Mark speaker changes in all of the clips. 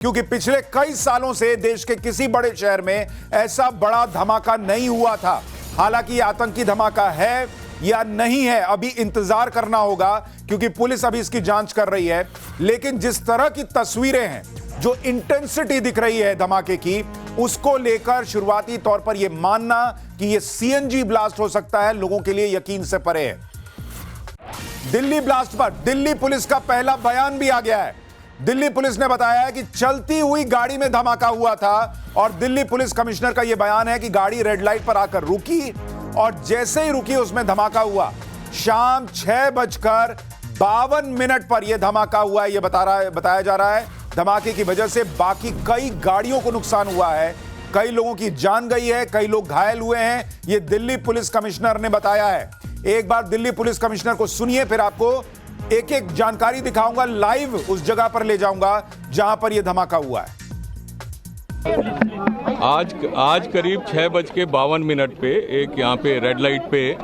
Speaker 1: क्योंकि पिछले कई सालों से देश के किसी बड़े शहर में ऐसा बड़ा धमाका नहीं हुआ था। हालांकि ये आतंकी धमाका है या नहीं है, अभी इंतजार करना होगा, क्योंकि पुलिस अभी इसकी जांच कर रही है। लेकिन जिस तरह की तस्वीरें हैं, जो इंटेंसिटी दिख रही है धमाके की, उसको लेकर शुरुआती तौर पर यह मानना कि यह सीएनजी ब्लास्ट हो सकता है, लोगों के लिए यकीन से परे है। दिल्ली ब्लास्ट पर दिल्ली पुलिस का पहला बयान भी आ गया है। दिल्ली पुलिस ने बताया है कि चलती हुई गाड़ी में धमाका हुआ था, और दिल्ली पुलिस कमिश्नर का यह बयान है कि गाड़ी रेड लाइट पर आकर रुकी, और जैसे ही रुकी उसमें धमाका हुआ। शाम 6:52 पर यह धमाका हुआ है, यह बताया जा रहा है। धमाके की वजह से बाकी कई गाड़ियों को नुकसान हुआ है, कई लोगों की जान गई है, कई लोग घायल हुए हैं, यह दिल्ली पुलिस कमिश्नर ने बताया है। एक बार दिल्ली पुलिस कमिश्नर को सुनिए, फिर आपको एक एक जानकारी दिखाऊंगा, लाइव उस जगह पर ले जाऊंगा जहां पर यह धमाका हुआ है।
Speaker 2: आज करीब 6:52 पे एक यहाँ पे रेड लाइट पे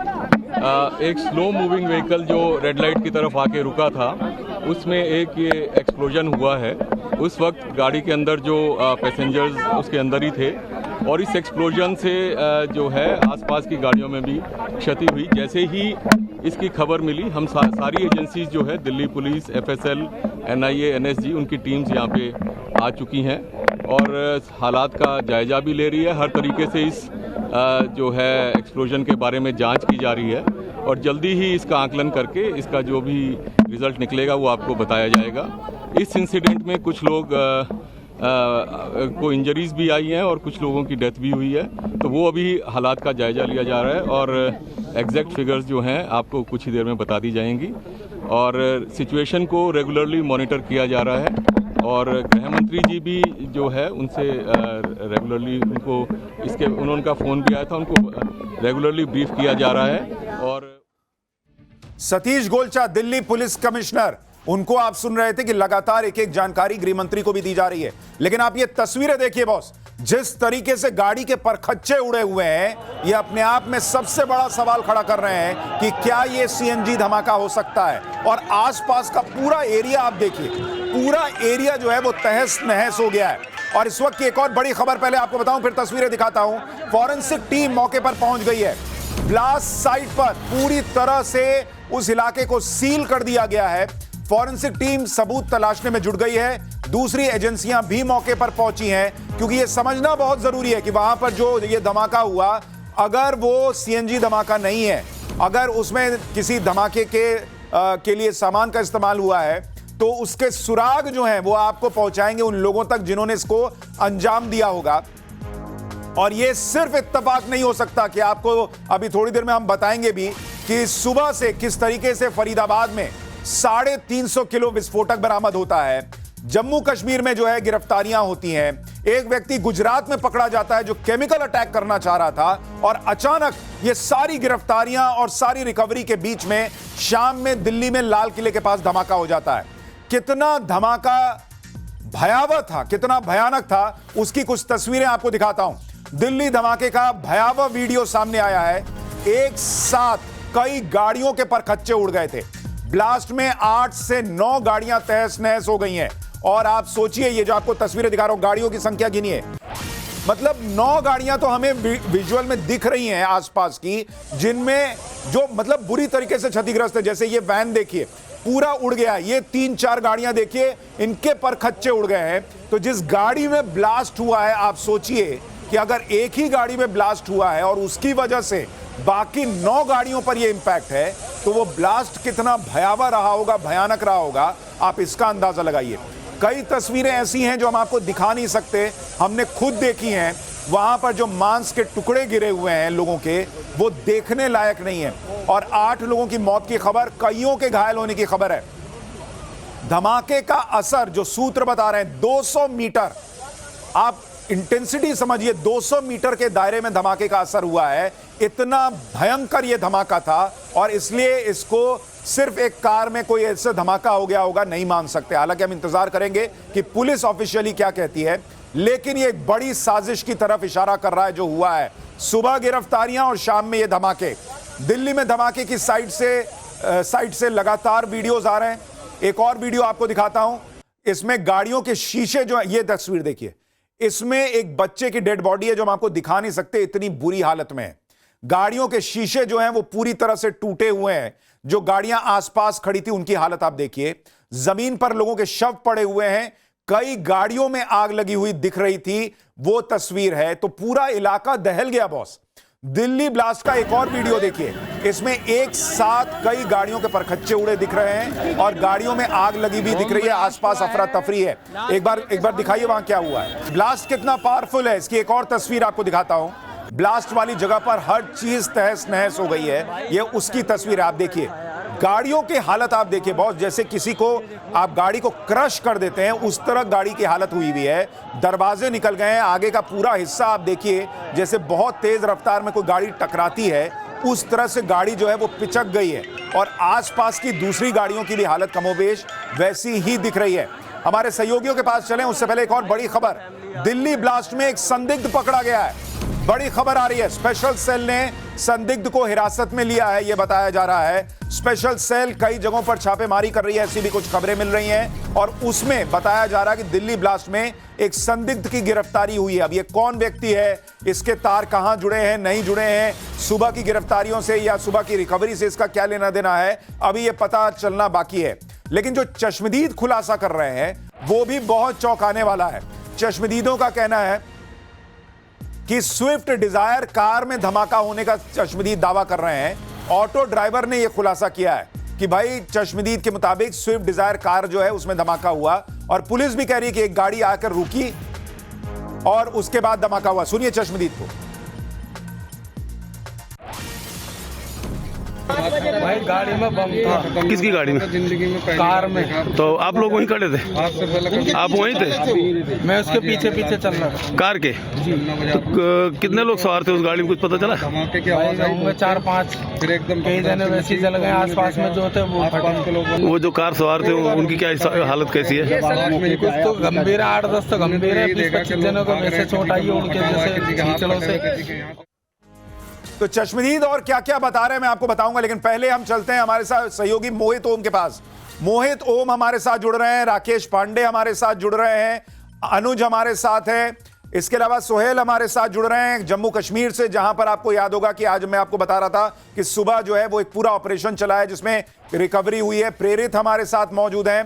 Speaker 2: एक स्लो मूविंग व्हीकल जो रेड लाइट की तरफ आके रुका था, उसमें एक ये एक्सप्लोजन हुआ है। उस वक्त गाड़ी के अंदर जो पैसेंजर्स उसके अंदर ही थे, और इस एक्सप्लोजन से जो है आसपास की गाड़ियों में भी क्षति हुई। जैसे ही इसकी खबर मिली, हम सारी एजेंसीज जो है, Delhi police, FSL, NIA, NSG, उनकी टीम्स यहाँ पे आ चुकी हैं और हालात का जायजा भी ले रही है। हर तरीके से इस जो है एक्सप्लोजन के बारे में जांच की जा रही है, और जल्दी ही इसका आकलन करके इसका जो भी रिजल्ट निकलेगा वो आपको बताया जाएगा। इस इंसिडेंट में कुछ लोग को इंजरीज भी आई हैं और कुछ लोगों की डेथ भी हुई है, तो वो अभी हालात का जायजा लिया जा रहा है, और एग्जैक्ट फिगर्स जो हैं आपको कुछ ही देर में बता दी जाएंगी। और सिचुएशन को रेगुलरली मॉनिटर किया जा रहा है, और गृह मंत्री जी भी जो है उनसे रेगुलरली उनका फ़ोन भी आया था, उनको रेगुलरली ब्रीफ किया जा रहा है। और
Speaker 1: सतीश गोलचा, दिल्ली पुलिस कमिश्नर, उनको आप सुन रहे थे कि लगातार एक एक जानकारी गृह मंत्री को भी दी जा रही है। लेकिन आप ये तस्वीरें देखिए बॉस, जिस तरीके से गाड़ी के परखच्चे उड़े हुए हैं, ये अपने आप में सबसे बड़ा सवाल खड़ा कर रहे हैं कि क्या ये सीएनजी धमाका हो सकता है। और आसपास का पूरा एरिया आप देखिए, पूरा एरिया जो है वो तहस नहस हो गया है। और इस वक्त की एक और बड़ी खबर पहले आपको बताऊं, फिर तस्वीरें दिखाता हूं। फॉरेंसिक टीम मौके पर पहुंच गई है। ब्लास्ट साइट पर पूरी तरह से उस इलाके को सील कर दिया गया है। फॉरेंसिक टीम सबूत तलाशने में जुट गई है। दूसरी एजेंसियां भी मौके पर पहुंची हैं, क्योंकि यह समझना बहुत जरूरी है कि वहां पर जो ये धमाका हुआ, अगर वो सीएनजी धमाका नहीं है, अगर उसमें किसी धमाके के लिए सामान का इस्तेमाल हुआ है, तो उसके सुराग जो हैं वो आपको पहुंचाएंगे उन लोगों तक जिन्होंने इसको अंजाम दिया होगा। और ये सिर्फ इत्तेफाक नहीं हो सकता कि आपको अभी थोड़ी देर में हम बताएंगे भी कि सुबह से किस तरीके से फरीदाबाद में 350 किलो विस्फोटक बरामद होता है। जम्मू कश्मीर में जो है गिरफ्तारियां होती हैं। एक व्यक्ति गुजरात में पकड़ा जाता है जो केमिकल अटैक करना चाह रहा था, और अचानक ये सारी गिरफ्तारियां और सारी रिकवरी के बीच में शाम में दिल्ली में लाल किले के पास धमाका हो जाता है। कितना धमाका भयावह था, कितना भयानक था, उसकी कुछ तस्वीरें आपको दिखाता हूं। दिल्ली धमाके का भयावह वीडियो सामने आया है। एक साथ कई गाड़ियों के परखच्चे उड़ गए थे। ब्लास्ट में 8 से 9 गाड़ियां तहस नहस हो गई हैं। और आप सोचिए, ये जो आपको तस्वीरें दिखा रहा हूं, गाड़ियों की संख्या गिनिए, मतलब 9 गाड़ियां तो हमें विजुअल में दिख रही हैं आसपास की, जिनमें जो मतलब बुरी तरीके से क्षतिग्रस्त है। जैसे ये वैन देखिए, पूरा उड़ गया। ये 3-4 गाड़ियां देखिए, इनके परखच्चे उड़ गए हैं। तो जिस गाड़ी में ब्लास्ट हुआ है, आप सोचिए कि अगर एक ही गाड़ी में ब्लास्ट हुआ है और उसकी वजह से बाकी 9 गाड़ियों पर यह इंपैक्ट है, तो वो ब्लास्ट कितना भयावह रहा होगा, भयानक रहा होगा, आप इसका अंदाजा लगाइए। कई तस्वीरें ऐसी हैं जो हम आपको दिखा नहीं सकते, हमने खुद देखी हैं। वहां पर जो मांस के टुकड़े गिरे हुए हैं लोगों के, वो देखने लायक नहीं है। और 8 लोगों की मौत की खबर, कईयों के घायल होने की खबर है। धमाके का असर जो सूत्र बता रहे हैं, 200 मीटर, आप इंटेंसिटी समझिए, 200 मीटर के दायरे में धमाके का असर हुआ है। इतना भयंकर यह धमाका था, और इसलिए इसको सिर्फ एक कार में कोई ऐसा धमाका हो गया होगा नहीं मान सकते। हालांकि हम इंतजार करेंगे कि पुलिस ऑफिशियली क्या कहती है, लेकिन यह एक बड़ी साजिश की तरफ इशारा कर रहा है जो हुआ है। सुबह गिरफ्तारियां और शाम में ये धमाके। दिल्ली में धमाके की साइड से लगातार वीडियोज आ रहे हैं। एक और वीडियो आपको दिखाता हूं। इसमें गाड़ियों के शीशे जो है, ये तस्वीर देखिए, इसमें एक बच्चे की डेड बॉडी है जो हम आपको दिखा नहीं सकते, इतनी बुरी हालत में है। गाड़ियों के शीशे जो हैं वो पूरी तरह से टूटे हुए हैं। जो गाड़ियां आसपास खड़ी थी उनकी हालत आप देखिए। जमीन पर लोगों के शव पड़े हुए हैं। कई गाड़ियों में आग लगी हुई दिख रही थी, वो तस्वीर है। तो पूरा इलाका दहल गया बॉस। दिल्ली ब्लास्ट का एक और वीडियो देखिए, इसमें एक साथ कई गाड़ियों के परखच्चे उड़े दिख रहे हैं और गाड़ियों में आग लगी भी दिख रही है। आसपास अफरा तफरी है। एक बार दिखाइए वहां क्या हुआ है। ब्लास्ट कितना पावरफुल है, इसकी एक और तस्वीर आपको दिखाता हूं। ब्लास्ट वाली जगह पर हर चीज तहस नहस हो गई है, ये उसकी तस्वीर है। आप देखिए गाड़ियों की हालत, आप देखिए बहुत, जैसे किसी को आप गाड़ी को क्रश कर देते हैं उस तरह गाड़ी की हालत हुई हुई है। दरवाजे निकल गए हैं, आगे का पूरा हिस्सा आप देखिए, जैसे बहुत तेज रफ्तार में कोई गाड़ी टकराती है उस तरह से गाड़ी जो है वो पिचक गई है। और आसपास की दूसरी गाड़ियों की भी हालत कमोबेश वैसी ही दिख रही है। हमारे सहयोगियों के पास चलें उससे पहले एक और बड़ी खबर, दिल्ली ब्लास्ट में एक संदिग्ध पकड़ा गया है। बड़ी खबर आ रही है, स्पेशल सेल ने संदिग्ध को हिरासत में लिया है, यह बताया जा रहा है। स्पेशल सेल कई जगहों पर छापेमारी कर रही है, ऐसी भी कुछ खबरें मिल रही हैं और उसमें बताया जा रहा है कि दिल्ली ब्लास्ट में एक संदिग्ध की गिरफ्तारी हुई है। अब ये कौन व्यक्ति है, इसके तार कहां जुड़े हैं, नहीं जुड़े हैं, सुबह की गिरफ्तारियों से या सुबह की रिकवरी से इसका क्या लेना देना है, अभी ये पता चलना बाकी है। लेकिन जो चश्मदीद खुलासा कर रहे हैं वो भी बहुत चौंकाने वाला है। चश्मदीदों का कहना है कि स्विफ्ट डिजायर कार में धमाका होने का चश्मदीद दावा कर रहे हैं। ऑटो ड्राइवर ने यह खुलासा किया है कि भाई चश्मदीद के मुताबिक स्विफ्ट डिजायर कार जो है उसमें धमाका हुआ और पुलिस भी कह रही है कि एक गाड़ी आकर रुकी और उसके बाद धमाका हुआ। सुनिए चश्मदीद को।
Speaker 3: भाई गाड़ी में बम था।
Speaker 4: किसकी गाड़ी में?
Speaker 3: जिंदगी में कार में।
Speaker 4: तो आप लोग वहीं खड़े थे? आप वहीं थे?
Speaker 3: मैं उसके पीछे पीछे चल रहा था
Speaker 4: कार के। तो कितने लोग सवार थे उस गाड़ी में, कुछ पता चला?
Speaker 3: भाई 4-5 फिर एकदम कई जने वैसे ही जल गए आसपास में जो थे वो फटे।
Speaker 4: वो जो कार सवार थे उनकी क्या हालत कैसी है?
Speaker 3: कुछ तो गंभीर है, 8-10 तो गंभीर है, 20-25 जनों को वैसे चोट आई है उनके जैसे खींचड़ों से।
Speaker 1: तो चश्मदीद और क्या क्या बता रहे हैं मैं आपको बताऊंगा, लेकिन पहले हम चलते हैं हमारे साथ सहयोगी मोहित ओम के पास। मोहित ओम हमारे साथ जुड़ रहे हैं, राकेश पांडे हमारे साथ जुड़ रहे हैं, अनुज हमारे साथ है, इसके अलावा सोहेल हमारे साथ जुड़ रहे हैं जम्मू कश्मीर से, जहां पर आपको याद होगा कि आज मैं आपको बता रहा था कि सुबह जो है वो एक पूरा ऑपरेशन चला है जिसमें रिकवरी हुई है। प्रेरित हमारे साथ मौजूद हैं।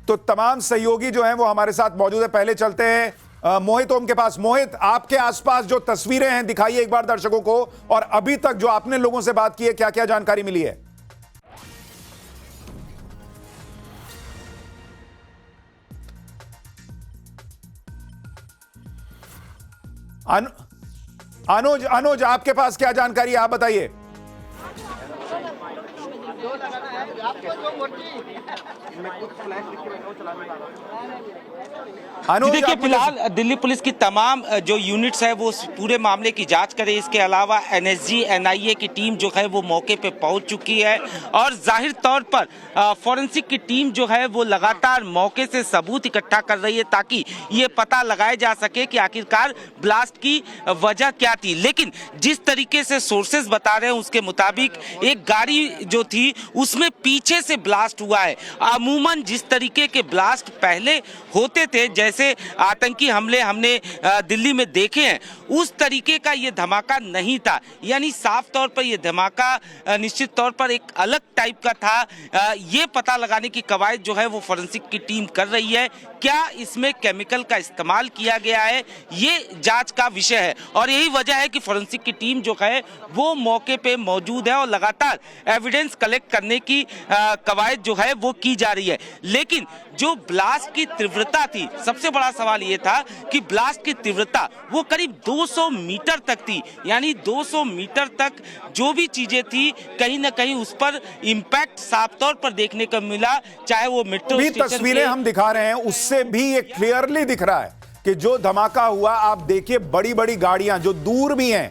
Speaker 1: तो तमाम सहयोगी जो हैं वो हमारे साथ मौजूद है। पहले चलते हैं मोहित ओम के पास। मोहित, आपके आसपास जो तस्वीरें हैं दिखाइए एक बार दर्शकों को, और अभी तक जो आपने लोगों से बात की है क्या क्या जानकारी मिली है? अनुज आपके पास क्या जानकारी है, आप बताइए।
Speaker 5: देखिए फिलहाल दिल्ली पुलिस की तमाम जो यूनिट्स है वो पूरे मामले की जांच करे। इसके अलावा एनएसजी एनआईए की टीम जो है वो मौके पे पहुंच चुकी है और जाहिर तौर पर फॉरेंसिक की टीम जो है वो लगातार मौके से सबूत इकट्ठा कर रही है ताकि ये पता लगाया जा सके कि आखिरकार ब्लास्ट की वजह क्या थी। लेकिन जिस तरीके से सोर्सेज बता रहे हैं उसके मुताबिक एक गाड़ी जो थी उसमें पीछे से ब्लास्ट हुआ है। अमूमन जिस तरीके के ब्लास्ट पहले होते थे, जैसे आतंकी हमले हमने दिल्ली में देखे हैं, उस तरीके का ये धमाका नहीं था। यानी साफ तौर पर ये धमाका निश्चित तौर पर एक अलग टाइप का था। ये पता लगाने की कवायद जो है वो फॉरेंसिक की टीम कर रही है। क्या इसमें केमिकल का इस्तेमाल किया गया है, ये जांच का विषय है और यही वजह है कि फॉरेंसिक की टीम जो है वो मौके पे मौजूद है और लगातार एविडेंस कलेक्ट करने की कवायद जो है वो की जा रही है। लेकिन जो ब्लास्ट की तीव्रता थी, सबसे बड़ा सवाल ये था कि ब्लास्ट की तीव्रता वो करीब 200 मीटर तक थी। यानी 200 मीटर तक जो भी चीजें थी कहीं ना कहीं उस पर इंपैक्ट साफ तौर पर देखने को मिला। चाहे वो मेट्रो स्टेशन
Speaker 1: तस्वीरें हम दिखा रहे हैं उससे भी ये क्लियरली दिख रहा है कि जो धमाका हुआ, आप देखिए बड़ी बड़ी गाड़ियां जो दूर भी हैं,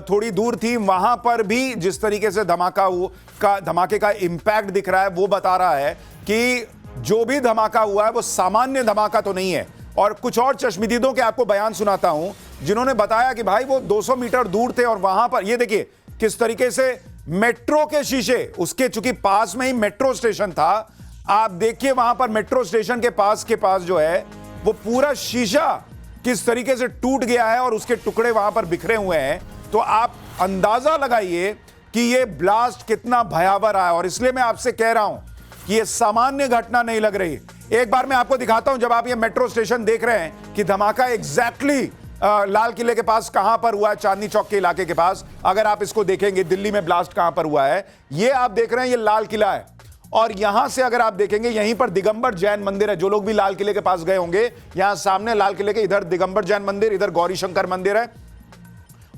Speaker 1: थोड़ी दूर थी, वहां पर भी जिस तरीके से धमाके का इंपैक्ट दिख रहा है वो बता रहा है कि जो भी धमाका हुआ है वो सामान्य धमाका तो नहीं है। और कुछ और चश्मदीदों के आपको बयान सुनाता हूं जिन्होंने बताया कि भाई वो 200 मीटर दूर थे और वहां पर ये देखिए किस तरीके से मेट्रो के शीशे, उसके चूंकि पास में ही मेट्रो स्टेशन था, आप देखिए वहां पर मेट्रो स्टेशन के पास जो है वो पूरा शीशा किस तरीके से टूट गया है और उसके टुकड़े वहां पर बिखरे हुए हैं। तो आप अंदाजा लगाइए कि ये ब्लास्ट कितना भयावह रहा है। और इसलिए मैं आपसे कह रहा हूं कि ये सामान्य घटना नहीं लग रही। एक बार मैं आपको दिखाता हूं, जब आप ये मेट्रो स्टेशन देख रहे हैं कि धमाका एग्जैक्टली लाल किले के पास कहां पर हुआ है, चांदनी चौक के इलाके के पास। अगर आप इसको देखेंगे दिल्ली में ब्लास्ट कहां पर हुआ है, ये आप देख रहे हैं, ये लाल किला है। और यहां से अगर आप देखेंगे यहीं पर दिगंबर जैन मंदिर है। जो लोग भी लाल किले के पास गए होंगे, यहां सामने लाल किले के इधर दिगंबर जैन मंदिर, इधर गौरी शंकर मंदिर है।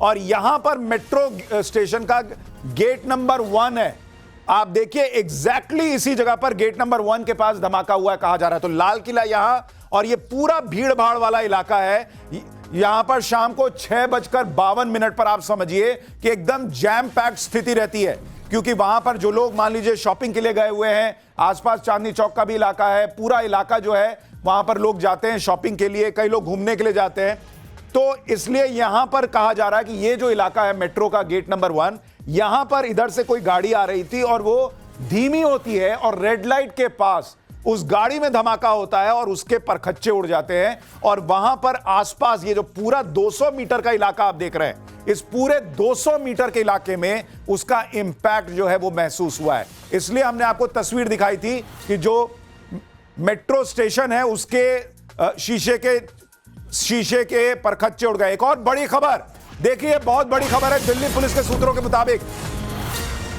Speaker 1: और यहां पर मेट्रो स्टेशन का गेट नंबर 1 है। आप देखिए एग्जैक्टली इसी जगह पर गेट नंबर 1 के पास धमाका हुआ है कहा जा रहा है। तो लाल किला यहां, और ये पूरा भीड़ भाड़ वाला इलाका है। यहां पर शाम को 6:52 पर आप समझिए कि एकदम जैम पैक्ड स्थिति रहती है, क्योंकि वहां पर जो लोग मान लीजिए शॉपिंग के लिए गए हुए हैं, आसपास चांदनी चौक का भी इलाका है, पूरा इलाका जो है वहां पर लोग जाते हैं शॉपिंग के लिए, कई लोग घूमने के लिए जाते हैं। तो इसलिए यहां पर कहा जा रहा है कि ये जो इलाका है मेट्रो का गेट नंबर 1, यहां पर इधर से कोई गाड़ी आ रही थी और वो धीमी होती है और रेड लाइट के पास उस गाड़ी में धमाका होता है और उसके परखच्चे उड़ जाते हैं। और वहां पर आसपास ये जो पूरा 200 मीटर का इलाका आप देख रहे हैं, इस पूरे 200 मीटर के इलाके में उसका इंपैक्ट जो है वो महसूस हुआ है। इसलिए हमने आपको तस्वीर दिखाई थी कि जो मेट्रो स्टेशन है उसके शीशे के परखच्चे उड़ गए। एक और बड़ी खबर देखिए, बहुत बड़ी खबर है। दिल्ली पुलिस के सूत्रों के मुताबिक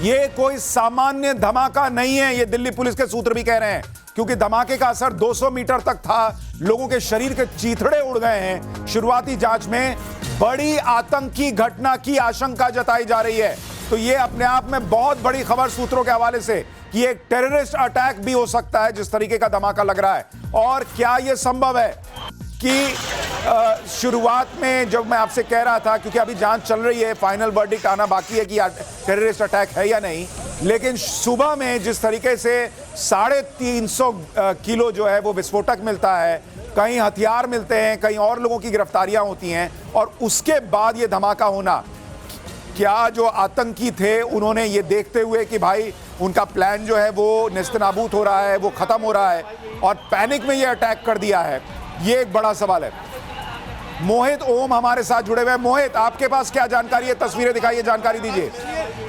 Speaker 1: ये कोई सामान्य धमाका नहीं है, ये दिल्ली पुलिस के सूत्र भी कह रहे हैं, क्योंकि धमाके का असर 200 मीटर तक था। लोगों के शरीर के चीथड़े उड़ गए हैं। शुरुआती जांच में बड़ी आतंकी घटना की आशंका जताई जा रही है। तो ये अपने आप में बहुत बड़ी खबर सूत्रों के हवाले से कि एक टेररिस्ट अटैक भी हो सकता है जिस तरीके का धमाका लग रहा है। और क्या यह संभव है कि शुरुआत में जब मैं आपसे कह रहा था, क्योंकि अभी जांच चल रही है, फाइनल वर्डिक्ट आना बाकी है कि टेररिस्ट अटैक है या नहीं, लेकिन सुबह में जिस तरीके से 350 किलो जो है वो विस्फोटक मिलता है, कहीं हथियार मिलते हैं, कहीं और लोगों की गिरफ्तारियां होती हैं, और उसके बाद ये धमाका होना, क्या जो आतंकी थे उन्होंने ये देखते हुए कि भाई उनका प्लान जो है वो नेस्तनाबूद हो रहा है, वो खत्म हो रहा है, और पैनिक में ये अटैक कर दिया है, ये एक बड़ा सवाल है। मोहित ओम हमारे साथ जुड़े हुए हैं। मोहित, आपके पास क्या जानकारी है? तस्वीरें दिखाइए, जानकारी दीजिए।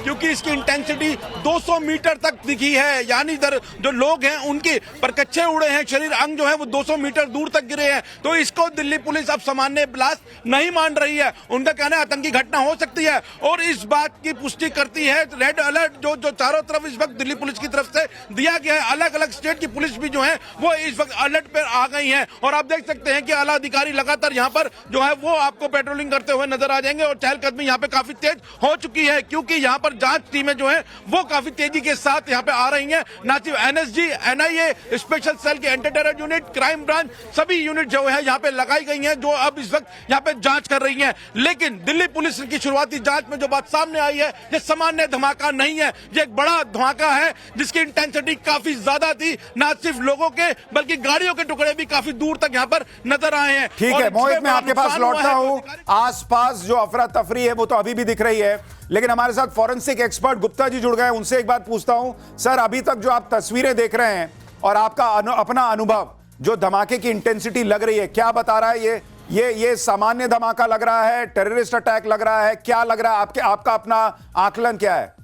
Speaker 6: क्योंकि इसकी इंटेंसिटी 200 मीटर तक दिखी है, यानी इधर जो लोग हैं उनके परकच्चे उड़े हैं, शरीर अंग जो है वो 200 मीटर दूर तक गिरे हैं। तो इसको दिल्ली पुलिस अब सामान्य ब्लास्ट नहीं मान रही है। उनका कहना है आतंकी घटना हो सकती है, और इस बात की पुष्टि करती है रेड अलर्ट जो चारों तरफ इस वक्त दिल्ली पुलिस की तरफ से दिया गया है। अलग अलग स्टेट की पुलिस भी जो है वो इस वक्त अलर्ट पर आ गई है। और आप देख सकते हैं कि आला अधिकारी लगातार यहाँ पर जो है वो आपको पेट्रोलिंग करते हुए नजर आ जाएंगे, और चहलकदमी यहाँ पे काफी तेज हो चुकी है, क्योंकि यहाँ पर जांच टीमें जो है वो काफी तेजी के साथ यहाँ पे आ रही हैं। ना सिर्फ एनएसजी, एनआईए, स्पेशल सेल के anti terror unit, crime branch, सभी यूनिट जो है यहाँ पे लगाई गई हैं, जो अब इस वक्त यहाँ पे जांच कर रही हैं। लेकिन दिल्ली पुलिस की शुरुआती जांच में जो बात सामने आई है, ये सामान्य धमाका नहीं है, ये एक बड़ा धमाका है जिसकी इंटेंसिटी काफी ज्यादा थी। ना सिर्फ लोगों के बल्कि गाड़ियों के टुकड़े भी काफी दूर तक यहाँ पर नजर आए हैं।
Speaker 1: ठीक है मोहित, मैं आपके पास लौटता हूं। आसपास जो अफरा तफरी है वो तो अभी भी दिख रही है, लेकिन हमारे साथ फॉरेंसिक एक्सपर्ट गुप्ता जी जुड़ गए हैं। उनसे एक बात पूछता हूं, सर अभी तक जो आप तस्वीरें देख रहे हैं और आपका अपना अनुभव, जो धमाके की इंटेंसिटी लग रही है, क्या बता रहा है? ये सामान्य धमाका लग रहा है, टेररिस्ट अटैक लग रहा है, क्या लग रहा है? आपका अपना आकलन क्या है?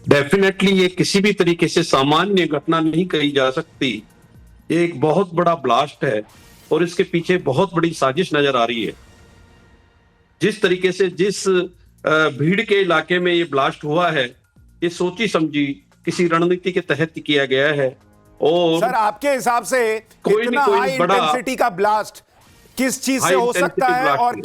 Speaker 7: डेफिनेटली ये किसी भी तरीके से सामान्य घटना नहीं कही जा सकती। ये एक बहुत बड़ा ब्लास्ट है और इसके पीछे बहुत बड़ी साजिश नजर आ रही है। जिस तरीके से जिस भीड़ के इलाके में ये ब्लास्ट हुआ है, ये सोची समझी किसी रणनीति के तहत किया गया है। और
Speaker 1: सर आपके हिसाब से इतना हाई इंटेंसिटी का ब्लास्ट किस चीज से हो सकता है, और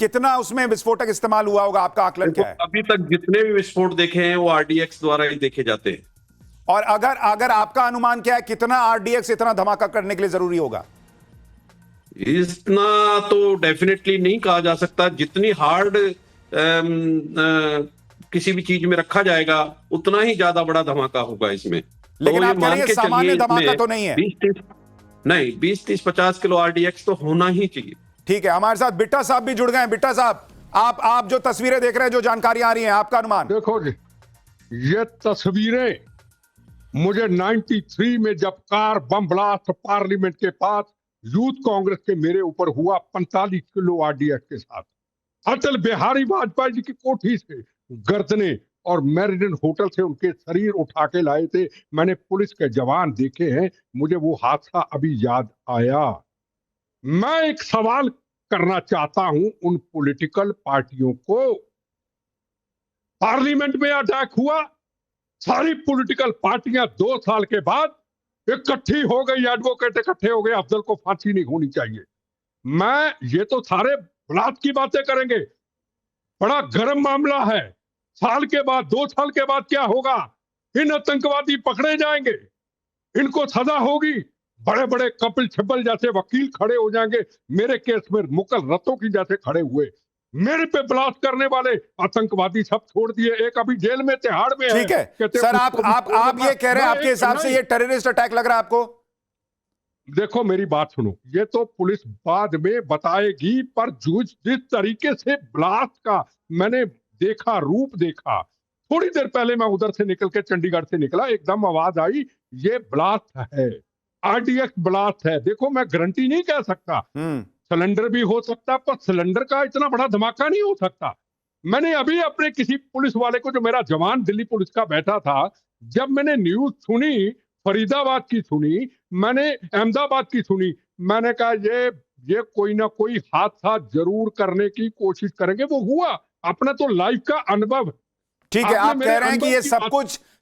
Speaker 1: कितना उसमें विस्फोटक इस्तेमाल हुआ होगा? आपका आकलन क्या है?
Speaker 7: अभी तक जितने भी विस्फोट देखे हैं वो आरडीएक्स द्वारा ही देखे जाते हैं।
Speaker 1: और अगर आपका अनुमान क्या है, कितना आरडीएक्स इतना धमाका करने के लिए जरूरी होगा?
Speaker 7: इतना तो डेफिनेटली नहीं कहा जा सकता। जितनी हार्ड किसी भी चीज में रखा जाएगा उतना ही ज्यादा बड़ा धमाका होगा इसमें।
Speaker 1: लेकिन आप कह रहे हैं सामान्य धमाका तो नहीं है।
Speaker 7: 20-30-50 किलो आरडीएक्स तो होना ही चाहिए।
Speaker 1: ठीक है, हमारे साथ बिट्टा साहब भी जुड़ गए हैं। बिट्टा साहब, आप जो तस्वीरें देख रहे हैं, जो जानकारी आ रही है, आपका अनुमान?
Speaker 8: देखो जी, ये तस्वीरें मुझे 93 में जब कार बम ब्लास्ट पार्लियामेंट के पास यूथ कांग्रेस के मेरे ऊपर हुआ 45 किलो आरडीएक्स के साथ, अटल बिहारी वाजपेयी जी की कोठी से गर्दने और मेरिडियन होटल से उनके शरीर उठा के लाए थे। मैंने पुलिस के जवान देखे हैं, मुझे वो हादसा अभी याद आया। मैं एक सवाल करना चाहता हूं उन पॉलिटिकल पार्टियों को। पार्लियामेंट में अटैक हुआ, सारी पॉलिटिकल पार्टियां 2 साल के बाद इकट्ठी हो गई, एडवोकेट इकट्ठे हो गए, अफजल को फांसी नहीं होनी चाहिए। मैं ये तो सारे ब्लास्ट की बातें करेंगे, बड़ा गर्म मामला है। साल के बाद 2 साल के बाद क्या होगा? इन आतंकवादी पकड़े जाएंगे, इनको सजा होगी, बड़े बड़े कपिल सिब्बल जैसे वकील खड़े हो जाएंगे, मेरे केस में मुकल रतों की जैसे खड़े हुए। मेरे पे ब्लास्ट करने वाले आतंकवादी सब छोड़ दिए, एक अभी जेल में तिहाड़ में
Speaker 1: ठीक है सर, आप ये कह रहे हैं आपके हिसाब से ये टेररिस्ट अटैक लग रहा है आपको?
Speaker 8: देखो मेरी बात सुनो, ये तो पुलिस बाद में बताएगी, पर जिस तरीके से ब्लास्ट का मैंने देखा, रूप देखा, थोड़ी देर पहले मैं उधर से निकल के चंडीगढ़ से निकला, एकदम आवाज आई ये ब्लास्ट है, आरडीएक्स ब्लास्ट है। देखो मैं गारंटी नहीं कह सकता, सिलेंडर भी हो सकता, पर सिलेंडर का इतना बड़ा धमाका नहीं हो सकता। मैंने अभी अपने किसी पुलिस वाले को, जो मेरा जवान दिल्ली पुलिस का बैठा था, जब मैंने न्यूज सुनी, फरीदाबाद की सुनी, मैंने अहमदाबाद की सुनी, मैंने कहा ये कोई ना कोई हादसा जरूर करने की कोशिश करेंगे। वो हुआ, अपना तो लाइफ का अनुभव।
Speaker 1: ठीक है, आप कह रहे हैं कि ये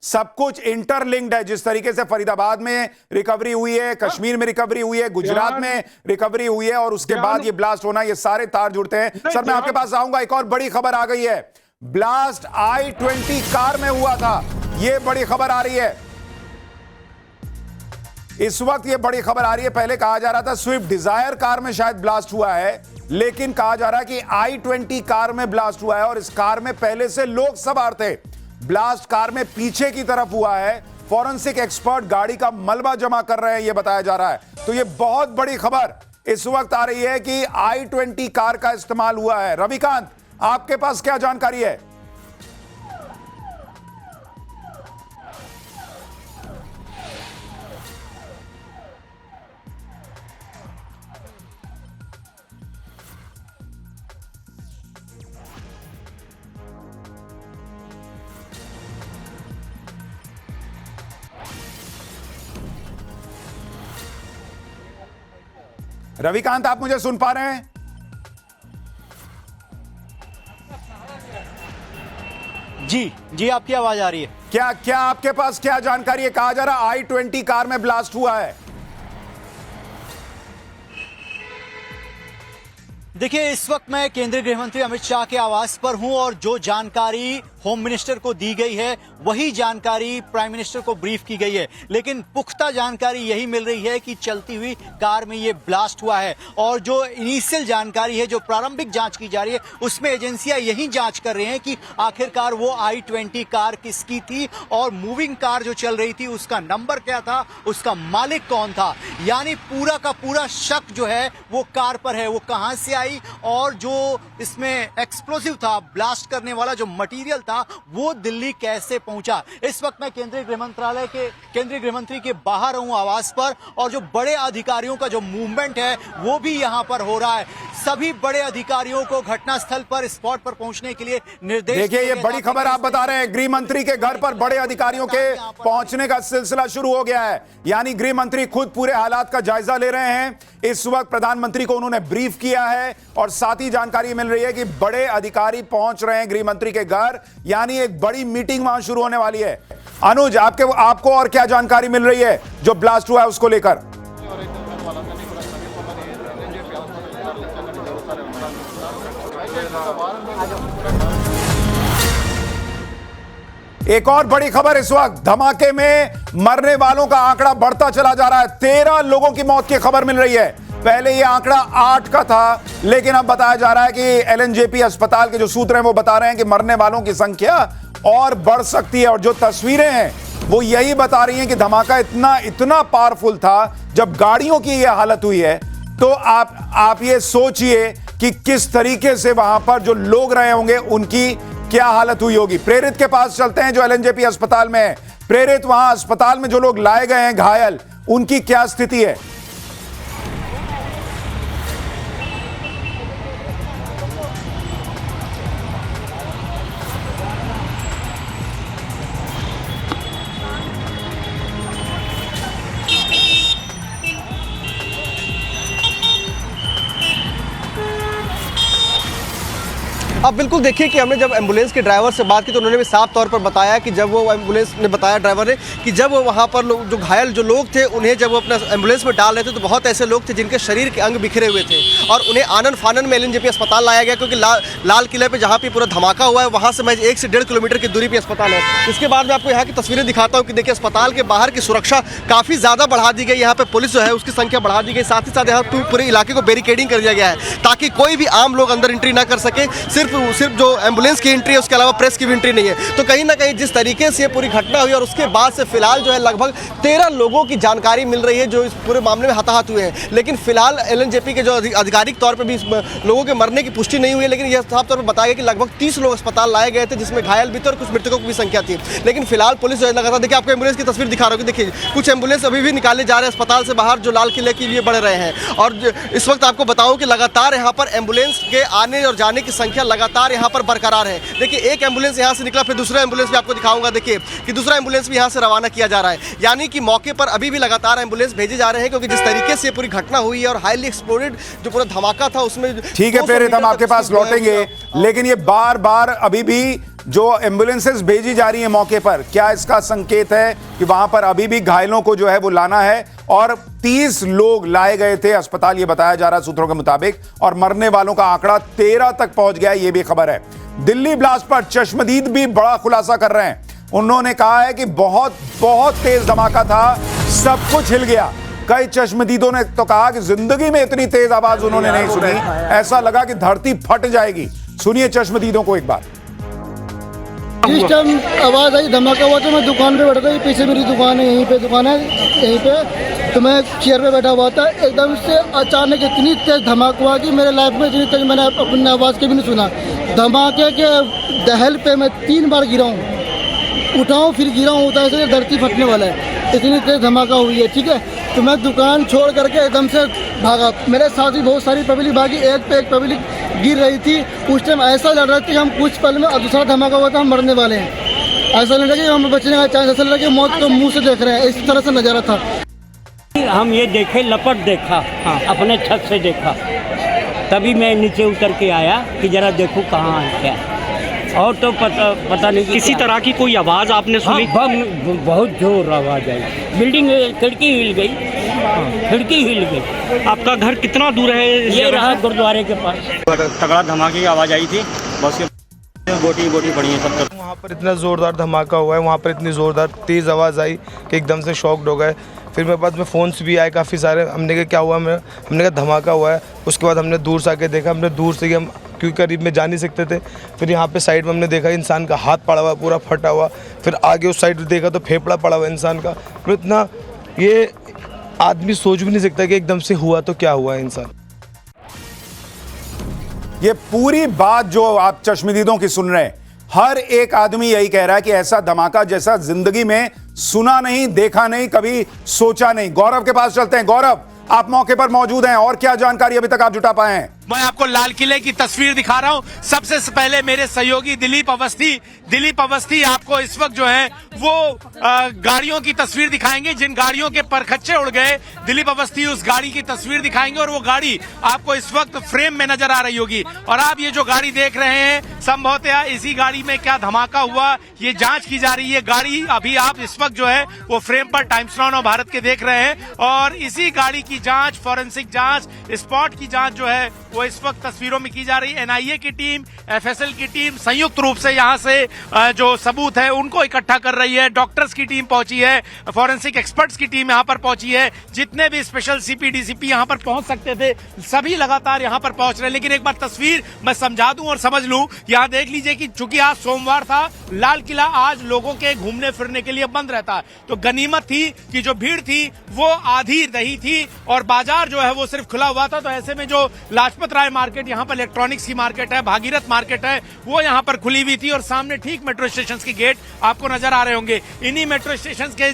Speaker 1: सब कुछ इंटरलिंक्ड है। जिस तरीके से फरीदाबाद में रिकवरी हुई है, कश्मीर में रिकवरी हुई है, गुजरात में रिकवरी हुई है, और उसके बाद ये ब्लास्ट होना, ये सारे तार जुड़ते हैं। सर मैं आपके पास आऊंगा, एक और बड़ी खबर आ गई है, ब्लास्ट i20 कार में हुआ था, ये बड़ी खबर आ रही है इस वक्त। ये बड़ी खबर आ रही है, पहले कहा जा रहा था स्विफ्ट डिजायर कार में शायद ब्लास्ट हुआ है, लेकिन कहा जा रहा है कि i20 कार में ब्लास्ट हुआ है, और इस कार में पहले से लोग सवार थे। ब्लास्ट कार में पीछे की तरफ हुआ है, फॉरेंसिक एक्सपर्ट गाड़ी का मलबा जमा कर रहे हैं, यह बताया जा रहा है। तो यह बहुत बड़ी खबर इस वक्त आ रही है कि i20 कार का इस्तेमाल हुआ है। रविकांत, आपके पास क्या जानकारी है? रविकांत, आप मुझे सुन पा रहे हैं?
Speaker 9: जी आपकी आवाज आ रही है।
Speaker 1: क्या आपके पास क्या जानकारी है? कहा जा रहा i20 कार में ब्लास्ट हुआ है।
Speaker 9: देखिए, इस वक्त मैं केंद्रीय गृह मंत्री अमित शाह के आवास पर हूं, और जो जानकारी होम मिनिस्टर को दी गई है वही जानकारी प्राइम मिनिस्टर को ब्रीफ की गई है, लेकिन पुख्ता जानकारी यही मिल रही है कि चलती हुई कार में ये ब्लास्ट हुआ है। और जो इनिशियल जानकारी है, जो प्रारंभिक जांच की जा रही है, उसमें एजेंसियां यही जांच कर रही हैं कि आखिरकार वो i20 कार किसकी थी, और मूविंग कार जो चल रही थी उसका नंबर क्या था, उसका मालिक कौन था। यानी पूरा का पूरा शक जो है वो कार पर है, वो कहां से आई, और जो इसमें एक्सप्लोसिव था, ब्लास्ट करने वाला जो मटेरियल था, वो दिल्ली कैसे पहुंचा। इस वक्त मैं केंद्रीय गृह मंत्री के बाहर हूं आवास पर, और जो बड़े अधिकारियों का जो मूवमेंट है वो भी यहां पर हो रहा है। सभी बड़े अधिकारियों को घटनास्थल पर, स्पॉट पर पहुंचने के लिए निर्देश।
Speaker 1: देखिए, ये बड़ी खबर आप बता रहे हैं, गृह मंत्री के घर पर बड़े अधिकारियों के पहुंचने का सिलसिला शुरू हो गया है। यानी गृह मंत्री खुद पूरे हालात का जायजा ले रहे हैं। इस वक्त प्रधानमंत्री को उन्होंने ब्रीफ किया है, और साथ ही जानकारी मिल रही है कि बड़े अधिकारी पहुंच रहे हैं गृह मंत्री के घर, यानी एक बड़ी मीटिंग वहां शुरू होने वाली है। अनुज, आपको और क्या जानकारी मिल रही है जो ब्लास्ट हुआ है उसको लेकर? एक और बड़ी खबर इस वक्त, धमाके में मरने वालों का आंकड़ा बढ़ता चला जा रहा है। 13 लोगों की मौत की खबर मिल रही है। पहले यह आंकड़ा 8 का था, लेकिन अब बताया जा रहा है कि एलएनजेपी अस्पताल के जो सूत्र हैं वो बता रहे हैं कि मरने वालों की संख्या और बढ़ सकती है। और जो तस्वीरें हैं वो यही बता रही हैं कि धमाका इतना पावरफुल था। जब गाड़ियों की यह हालत हुई है, तो आप ये सोचिए कि किस तरीके से वहां पर जो लोग रहे होंगे उनकी क्या हालत हुई होगी। प्रेरित के पास चलते हैं जो एलएनजेपी अस्पताल में है। प्रेरित वहां अस्पताल में जो लोग लाए गए हैं घायल, उनकी क्या स्थिति है?
Speaker 10: अब बिल्कुल देखिए कि हमने जब एम्बुलेंस के ड्राइवर से बात की तो उन्होंने भी साफ तौर पर बताया कि जब वो एम्बुलेंस ने बताया ड्राइवर ने कि जब वो वहाँ पर जो घायल जो लोग थे उन्हें जब वो अपना एम्बुलेंस में डाल रहे थे तो बहुत ऐसे लोग थे जिनके शरीर के अंग बिखरे हुए थे और उन्हें आनन फानन में एलएनजेपी अस्पताल लाया गया, क्योंकि लाल किले पर जहाँ पे पूरा धमाका हुआ है वहाँ से मैं 1 से 1.5 किलोमीटर की दूरी पर अस्पताल है। इसके बाद मैं आपको यहाँ की तस्वीरें दिखाता हूँ कि देखिए अस्पताल के बाहर की सुरक्षा काफ़ी ज़्यादा बढ़ा दी गई, यहाँ पे पुलिस जो है उसकी संख्या बढ़ा दी गई, साथ ही साथ यहाँ पूरे इलाके को बैरिकेडिंग कर दिया गया है ताकि कोई भी आम लोग अंदर एंट्री ना कर सके। सिर्फ जो एम्बुलेंस की एंट्री है उसके अलावा प्रेस की भी एंट्री नहीं है। तो कहीं ना कहीं जिस तरीके से ये पूरी घटना हुई और उसके बाद से फिलहाल जो है लगभग 13 लोगों की जानकारी मिल रही है जो इस पूरे मामले में हताहत हुए हैं, लेकिन फिलहाल एलएनजेपी के जो आधिकारिक तौर पर भी लोगों के मरने की पुष्टि नहीं हुई है, लेकिन यह साफ तौर पर बताया गया कि लगभग 30 लोग अस्पताल लाए गए थे जिसमें घायल भी थे और कुछ मृतकों की भी संख्या थी। लेकिन फिलहाल पुलिस जो है लगातार, देखिए आपको एम्बुलेंस की तस्वीर दिखा रहा हूँ, देखिए कुछ एम्बुलेंस अभी भी निकाले जा रहे हैं अस्पताल से बाहर जो लाल किले के लिए बढ़ रहे हैं। और इस वक्त आपको बताऊं कि लगातार यहाँ पर एम्बुलेंस के आने और जाने की संख्या लगातार यहाँ पर बरकरार है। देखिए एक एम्बुलेंस यहाँ से निकला, फिर दूसरा एम्बुलेंस भी आपको दिखाऊंगा, देखिए कि दूसरा एम्बुलेंस भी यहाँ से रवाना किया जा रहा है, यानी कि मौके पर अभी भी लगातार एम्बुलेंस भेजे जा रहे हैं, क्योंकि जिस तरीके से पूरी घटना हुई है और हाईली एक्सप्लोडेड जो पूरा धमाका था उसमें।
Speaker 1: ठीक है प्रेरित, हम आपके पास लौटेंगे, लेकिन ये बार बार अभी भी जो एम्बुलेंसेस भेजी जा रही है मौके पर, क्या इसका संकेत है कि वहां पर अभी भी घायलों को जो है वो लाना है? और 30 लोग लाए गए थे अस्पताल, ये बताया जा रहा है सूत्रों के मुताबिक, और मरने वालों का आंकड़ा 13 तक पहुंच गया है, ये भी खबर है। दिल्ली ब्लास्ट पर चश्मदीद भी बड़ा खुलासा कर रहे हैं। उन्होंने कहा है कि बहुत तेज धमाका था, सब कुछ हिल गया। कई चश्मदीदों ने तो कहा कि जिंदगी में इतनी तेज आवाज उन्होंने नहीं सुनी, ऐसा लगा कि धरती फट जाएगी। सुनिए चश्मदीदों को एक बार।
Speaker 11: जिस टाइम आवाज आई, धमाका हुआ, तो मैं दुकान पे बैठा था, पीछे मेरी दुकान है, यहीं पे दुकान है, यहीं पे, तो मैं चेयर पे बैठा हुआ था। एकदम से अचानक इतनी तेज धमाका हुआ कि मेरे लाइफ में इतनी तेज मैंने अपनी आवाज़ के भी नहीं सुना। धमाके के दहल पे मैं 3 बार गिरा हूँ, उठाऊँ फिर गिरा हूँ, तो ऐसे धरती फटने वाला है, इतनी तेज धमाका हुई है। ठीक है, तो मैं दुकान छोड़ करके एकदम से भागा, मेरे साथ भी बहुत सारी पब्लिक भागी, एक पे एक पब्लिक गिर रही थी। उस टाइम ऐसा लग रहा था कि हम कुछ पल में, दूसरा धमाका हुआ था, हम मरने वाले हैं, ऐसा लग रहा कि हम बचने का चांस, ऐसा लग रहा कि मौत को मुंह से देख रहे हैं, इस तरह से नज़ारा था।
Speaker 12: हम ये देखे, लपट देखा, हाँ, अपने छत से देखा, तभी मैं नीचे उतर के आया कि जरा देखूं कहाँ है क्या, और तो पता नहीं
Speaker 13: किसी तरह की कोई आवाज़ आपने सुनी?
Speaker 12: हाँ, बहुत जोर आवाज़ आई, बिल्डिंग खिड़की हिल गई, खिड़की हिल गई।
Speaker 13: आपका घर कितना दूर है?
Speaker 12: ये रहा गुरुद्वारे के पास।
Speaker 13: तगड़ा धमाके की आवाज़ आई थी, बस गोटी पड़ी है सब तरफ।
Speaker 3: वहाँ पर इतना ज़ोरदार धमाका हुआ है, वहाँ पर इतनी ज़ोरदार तेज़ आवाज़ आई कि एकदम से शॉक्ड हो गए। फिर मेरे पास में फ़ोन्स भी आए काफ़ी सारे, हमने कहा क्या हुआ, हमने कहा धमाका हुआ है। उसके बाद हमने दूर से आके देखा, हमने दूर से, हम क्योंकि करीब में जा नहीं सकते थे, फिर यहाँ पे साइड में हमने देखा इंसान का हाथ पड़ा हुआ, पूरा फटा हुआ। फिर आगे उस साइड देखा तो फेफड़ा पड़ा हुआ इंसान का। तो इतना, ये आदमी सोच भी नहीं सकता कि एकदम से हुआ तो क्या हुआ इंसान।
Speaker 1: ये पूरी बात जो आप चश्मदीदों की सुन रहे हैं, हर एक आदमी यही कह रहा है कि ऐसा धमाका जैसा जिंदगी में सुना नहीं, देखा नहीं, कभी सोचा नहीं। गौरव के पास चलते हैं। गौरव, आप मौके पर मौजूद हैं, और क्या जानकारी अभी तक आप जुटा पाए हैं?
Speaker 6: मैं आपको लाल किले की तस्वीर दिखा रहा हूं। सबसे पहले मेरे सहयोगी दिलीप अवस्थी आपको इस वक्त जो है वो गाड़ियों की तस्वीर दिखाएंगे, जिन गाड़ियों के परखच्चे उड़ गए। दिलीप अवस्थी उस गाड़ी की तस्वीर दिखाएंगे और वो गाड़ी आपको इस वक्त फ्रेम में नजर आ रही होगी। और आप ये जो गाड़ी देख रहे हैं, संभवतः इसी गाड़ी में क्या धमाका हुआ, ये जांच की जा रही है। गाड़ी अभी आप इस वक्त जो है वो फ्रेम पर टाइम्स नाउ भारत के देख रहे हैं, और इसी गाड़ी की जांच, फॉरेंसिक जांच, स्पॉट की जांच जो है वो इस वक्त तस्वीरों में की जा रही है। एनआईए की टीम, एफएसएल की टीम संयुक्त रूप से यहां से जो सबूत है उनको इकट्ठा कर रही है। डॉक्टर्स की टीम पहुंची है, फॉरेंसिक एक्सपर्ट्स की टीम यहां पर पहुंची है। जितने भी स्पेशल सीपी डीसीपी यहां पर पहुंच सकते थे, सभी लगातार यहां पर पहुंच रहे हैं। लेकिन एक बार तस्वीर मैं समझा दूं और समझ लूं, यहां देख लीजिए कि चूंकि आज सोमवार था, लाल किला आज लोगों के घूमने फिरने के लिए बंद रहता, तो गनीमत थी कि जो भीड़ थी वो आधी नहीं थी और बाजार जो है वो सिर्फ खुला हुआ था। तो ऐसे में जो लाजपत लाजपत राय मार्केट, यहाँ पर इलेक्ट्रॉनिक्स की मार्केट है, भागीरथ मार्केट है, वो यहाँ पर खुली हुई थी और सामने ठीक मेट्रो स्टेशन की गेट आपको नजर आ रहे होंगे। इन्हीं मेट्रो स्टेशन के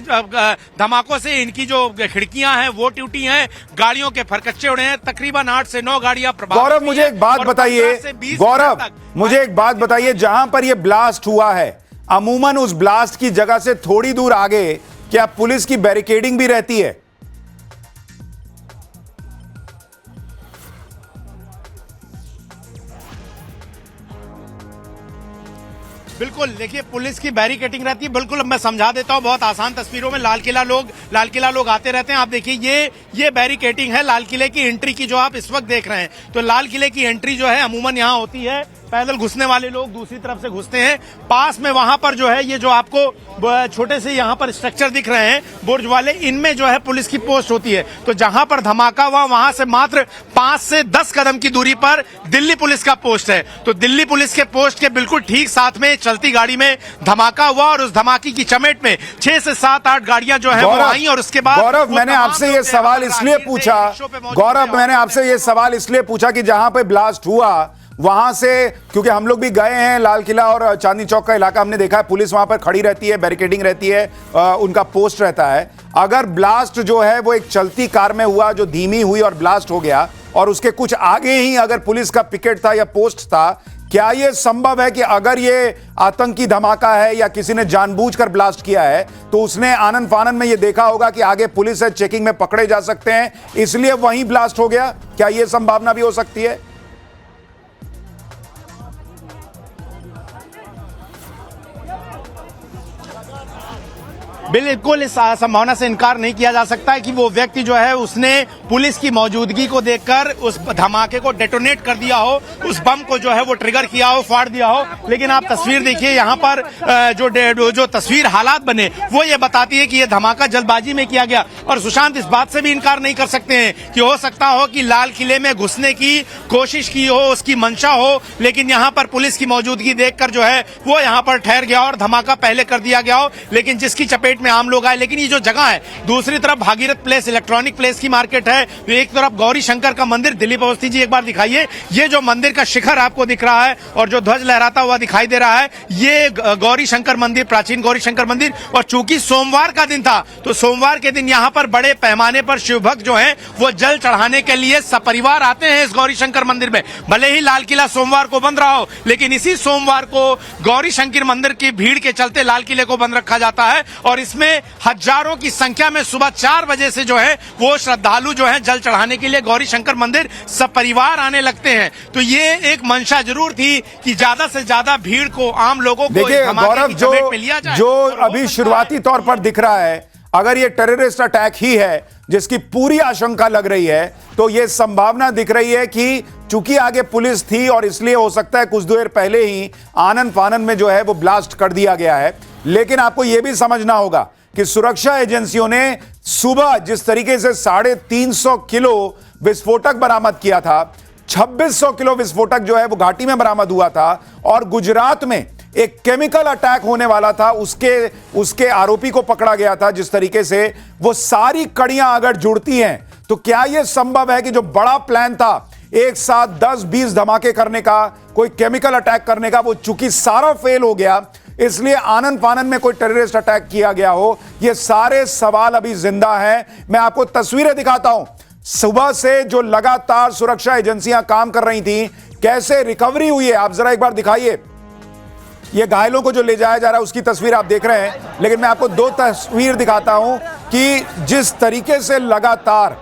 Speaker 6: धमाकों से इनकी जो खिड़कियां हैं वो टूटी हैं, गाड़ियों के फरकच्चे उड़े हैं। तकरीबन 8 से 9 गाड़ियां प्रभावित।
Speaker 1: गौरव, मुझे एक बात बताइए, गौरव मुझे एक बात बताइए, जहां पर यह ब्लास्ट हुआ है अमूमन उस ब्लास्ट की जगह से थोड़ी दूर आगे क्या पुलिस की बैरिकेडिंग भी रहती है?
Speaker 6: बिल्कुल, देखिए पुलिस की बैरिकेडिंग रहती है। बिल्कुल, मैं समझा देता हूं बहुत आसान तस्वीरों में। लाल किला लोग आते रहते हैं। आप देखिए ये बैरिकेडिंग है लाल किले की एंट्री की, जो आप इस वक्त देख रहे हैं। तो लाल किले की एंट्री जो है अमूमन यहां होती है, पैदल घुसने वाले लोग दूसरी तरफ से घुसते हैं। पास में वहां पर जो है ये जो आपको छोटे से यहां पर स्ट्रक्चर दिख रहे हैं बुर्ज वाले, इनमें जो है पुलिस की पोस्ट होती है। तो जहां पर धमाका हुआ वहां से मात्र 5 से 10 कदम की दूरी पर दिल्ली पुलिस का पोस्ट है। तो दिल्ली पुलिस के पोस्ट के बिल्कुल ठीक साथ में चलती गाड़ी में धमाका हुआ और उस धमाके की चपेट में 6 से 7-8 गाड़ियां जो है वो आई। और उसके बाद
Speaker 1: गौरव, मैंने आपसे ये सवाल इसलिए पूछा कि जहां पे ब्लास्ट हुआ वहां से, क्योंकि हम लोग भी गए हैं लाल किला और चांदनी चौक का इलाका, हमने देखा है पुलिस वहां पर खड़ी रहती है, बैरिकेडिंग रहती है, उनका पोस्ट रहता है। अगर ब्लास्ट जो है वो एक चलती कार में हुआ जो धीमी हुई और ब्लास्ट हो गया, और उसके कुछ आगे ही अगर पुलिस का पिकेट था या पोस्ट था, क्या यह संभव है कि अगर ये आतंकी धमाका है या किसी ने जानबूझकर ब्लास्ट किया है तो उसने आनन फानन में यह देखा होगा कि आगे पुलिस है, चेकिंग में पकड़े जा सकते हैं, इसलिए वहीं ब्लास्ट हो गया? क्या यह संभावना भी हो सकती है?
Speaker 6: बिल्कुल, इस संभावना से इनकार नहीं किया जा सकता है कि वो व्यक्ति जो है उसने पुलिस की मौजूदगी को देखकर उस धमाके को डेटोनेट कर दिया हो, उस बम को जो है वो ट्रिगर किया हो, फाड़ दिया हो। लेकिन आप तस्वीर देखिए, यहाँ पर जो तस्वीर हालात बने वो ये बताती है कि ये धमाका जल्दबाजी में किया गया। और सुशांत, इस बात से भी इनकार नहीं कर सकते हैं कि हो सकता हो कि लाल किले में घुसने की कोशिश की हो, उसकी मंशा हो, लेकिन यहाँ पर पुलिस की मौजूदगी देखकर जो है वो यहाँ पर ठहर गया और धमाका पहले कर दिया गया हो, लेकिन जिसकी चपेट में आम लोग आए। लेकिन ये जो जगह है, दूसरी तरफ भागीरथ प्लेस इलेक्ट्रॉनिक प्लेस की मार्केट है, एक तरफ गौरी शंकर का मंदिर। दिलीप अवस्थी जी एक बार दिखाइए, ये जो मंदिर का शिखर आपको दिख रहा है और जो ध्वज लहराता हुआ दिखाई दे रहा है, ये गौरी शंकर मंदिर, प्राचीन गौरी शंकर मंदिर। और चूंकि सोमवार का दिन था तो सोमवार के दिन यहाँ पर बड़े पैमाने पर शिव भक्त जो है वो जल चढ़ाने के लिए सपरिवार आते हैं इस गौरी शंकर मंदिर में। भले ही लाल किला सोमवार को बंद रहा हो, लेकिन इसी सोमवार को गौरी शंकर मंदिर की भीड़ के चलते लाल किले को बंद रखा जाता है और इसमें हजारों की संख्या में सुबह 4 बजे से जो है वो श्रद्धालु जो है जल चढ़ाने के लिए गौरी शंकर मंदिर सपरिवार आने लगते हैं। तो ये एक मंशा जरूर थी कि ज्यादा से ज्यादा भीड़ को, आम लोगों को
Speaker 1: देखिए गौरव, जो अभी शुरुआती तौर पर दिख रहा है, अगर ये टेररिस्ट अटैक ही है जिसकी पूरी आशंका लग रही है, तो यह संभावना दिख रही है कि चूंकि आगे पुलिस थी और इसलिए हो सकता है कुछ देर पहले ही आनन फानन में जो है वो ब्लास्ट कर दिया गया है। लेकिन आपको यह भी समझना होगा कि सुरक्षा एजेंसियों ने सुबह जिस तरीके से 350 किलो विस्फोटक बरामद किया था, 2600 किलो विस्फोटक जो है वो घाटी में बरामद हुआ था, और गुजरात में एक केमिकल अटैक होने वाला था, उसके आरोपी को पकड़ा गया था। जिस तरीके से वो सारी कड़ियां अगर जुड़ती हैं तो क्या यह संभव है कि जो बड़ा प्लान था एक साथ 10-20 धमाके करने का, कोई केमिकल अटैक करने का, वो चूंकि सारा फेल हो गया, इसलिए आनन फानन में कोई टेररिस्ट अटैक किया गया हो? ये सारे सवाल अभी जिंदा हैं। मैं आपको तस्वीरें दिखाता हूं, सुबह से जो लगातार सुरक्षा एजेंसियां काम कर रही थी, कैसे रिकवरी हुई है। आप जरा एक बार दिखाइए, ये घायलों को जो ले जाया जा रहा है उसकी तस्वीर आप देख रहे हैं। लेकिन मैं आपको 2 तस्वीर दिखाता हूं कि जिस तरीके से लगातार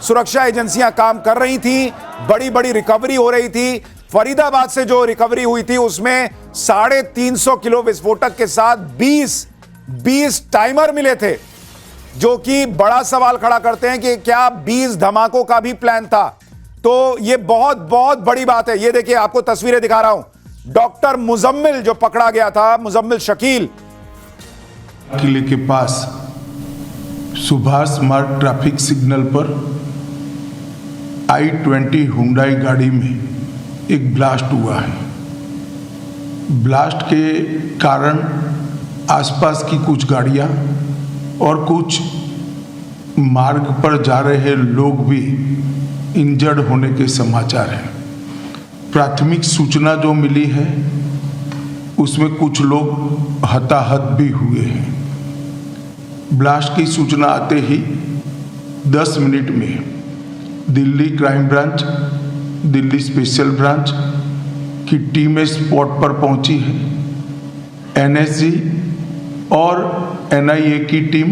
Speaker 1: सुरक्षा एजेंसियां काम कर रही थी, बड़ी बड़ी रिकवरी हो रही थी। फरीदाबाद से जो रिकवरी हुई थी उसमें 350 किलो विस्फोटक के साथ 20 टाइमर मिले थे, जो कि बड़ा सवाल खड़ा करते हैं कि क्या 20 धमाकों का भी प्लान था। तो यह बहुत बहुत बड़ी बात है। यह देखिए, आपको तस्वीरें दिखा रहा हूं, डॉक्टर मुजम्मिल जो पकड़ा गया था, मुजम्मिल शकील।
Speaker 14: किले के पास सुभाष मार्ग ट्रैफिक सिग्नल पर i20 हुंडई गाड़ी में एक ब्लास्ट हुआ है। ब्लास्ट के कारण आसपास की कुछ गाड़ियां और कुछ मार्ग पर जा रहे लोग भी इंजर्ड होने के समाचार हैं। प्राथमिक सूचना जो मिली है उसमें कुछ लोग हताहत भी हुए हैं। ब्लास्ट की सूचना आते ही 10 मिनट में Delhi crime branch, Delhi special branch की टीमें स्पॉट पर पहुंची है। एनएसजी और एनआईए की टीम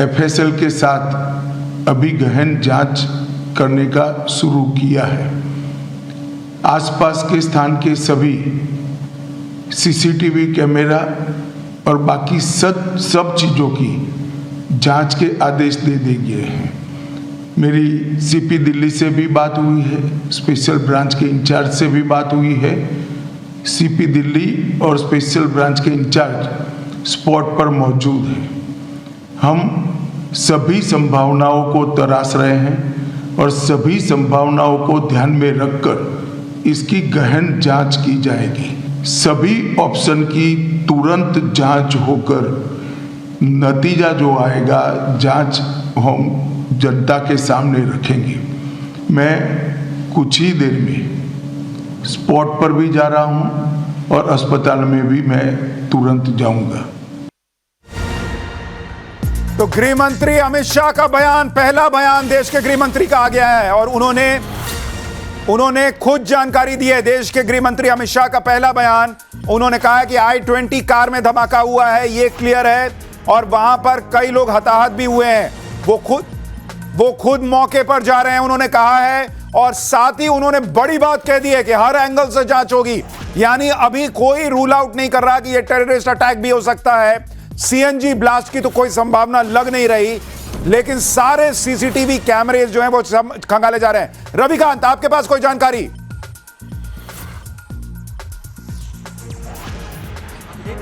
Speaker 14: एफएसएल के साथ अभी गहन जांच करने का शुरू किया है। आसपास के स्थान के सभी सीसीटीवी कैमरा और बाकी सब चीज़ों की जांच के आदेश दे दिए हैं। मेरी सीपी दिल्ली से भी बात हुई है, स्पेशल ब्रांच के इंचार्ज से भी बात हुई है। सीपी दिल्ली और स्पेशल ब्रांच के इंचार्ज स्पॉट पर मौजूद हैं। हम सभी संभावनाओं को तराश रहे हैं और सभी संभावनाओं को ध्यान में रखकर इसकी गहन जांच की जाएगी। सभी ऑप्शन की तुरंत जांच होकर नतीजा जो आएगा जांच हम जनता के सामने रखेंगे। मैं कुछ ही देर में स्पॉट पर भी जा रहा हूं और अस्पताल में भी मैं तुरंत जाऊंगा।
Speaker 1: तो गृह मंत्री अमित शाह का बयान, पहला बयान देश के गृह मंत्री का आ गया है और उन्होंने खुद जानकारी दी है। देश के गृह मंत्री अमित शाह का पहला बयान, उन्होंने कहा है कि i-20 कार में धमाका हुआ है, ये क्लियर है और वहां पर कई लोग हताहत भी हुए हैं। वो खुद मौके पर जा रहे हैं, उन्होंने कहा है। और साथ ही उन्होंने बड़ी बात कह दी है कि हर एंगल से जांच होगी, यानी अभी कोई रूल आउट नहीं कर रहा कि यह टेररिस्ट अटैक भी हो सकता है। सीएनजी ब्लास्ट की तो कोई संभावना लग नहीं रही, लेकिन सारे सीसीटीवी कैमरे जो हैं वो खंगाले जा रहे हैं। रविकांत, आपके पास कोई जानकारी?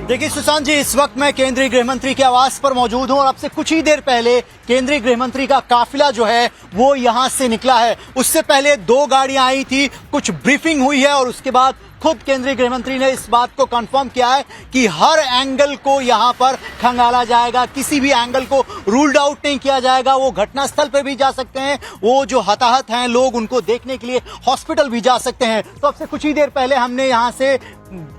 Speaker 9: देखिए सुशांत जी, इस वक्त मैं केंद्रीय गृह मंत्री के आवास पर मौजूद हूं और अब से कुछ ही देर पहले केंद्रीय गृह मंत्री का काफिला जो है वो यहां से निकला है। उससे पहले 2 गाड़ियां आई थी, कुछ ब्रीफिंग हुई है और उसके बाद खुद केंद्रीय गृह मंत्री ने इस बात को कंफर्म किया है कि हर एंगल को यहां पर खंगाला जाएगा, किसी भी एंगल को रूल्ड आउट नहीं किया जाएगा। वो घटनास्थल पर भी जा सकते हैं, वो जो हताहत हैं लोग उनको देखने के लिए हॉस्पिटल भी जा सकते हैं। तो अब से कुछ ही देर पहले हमने यहां से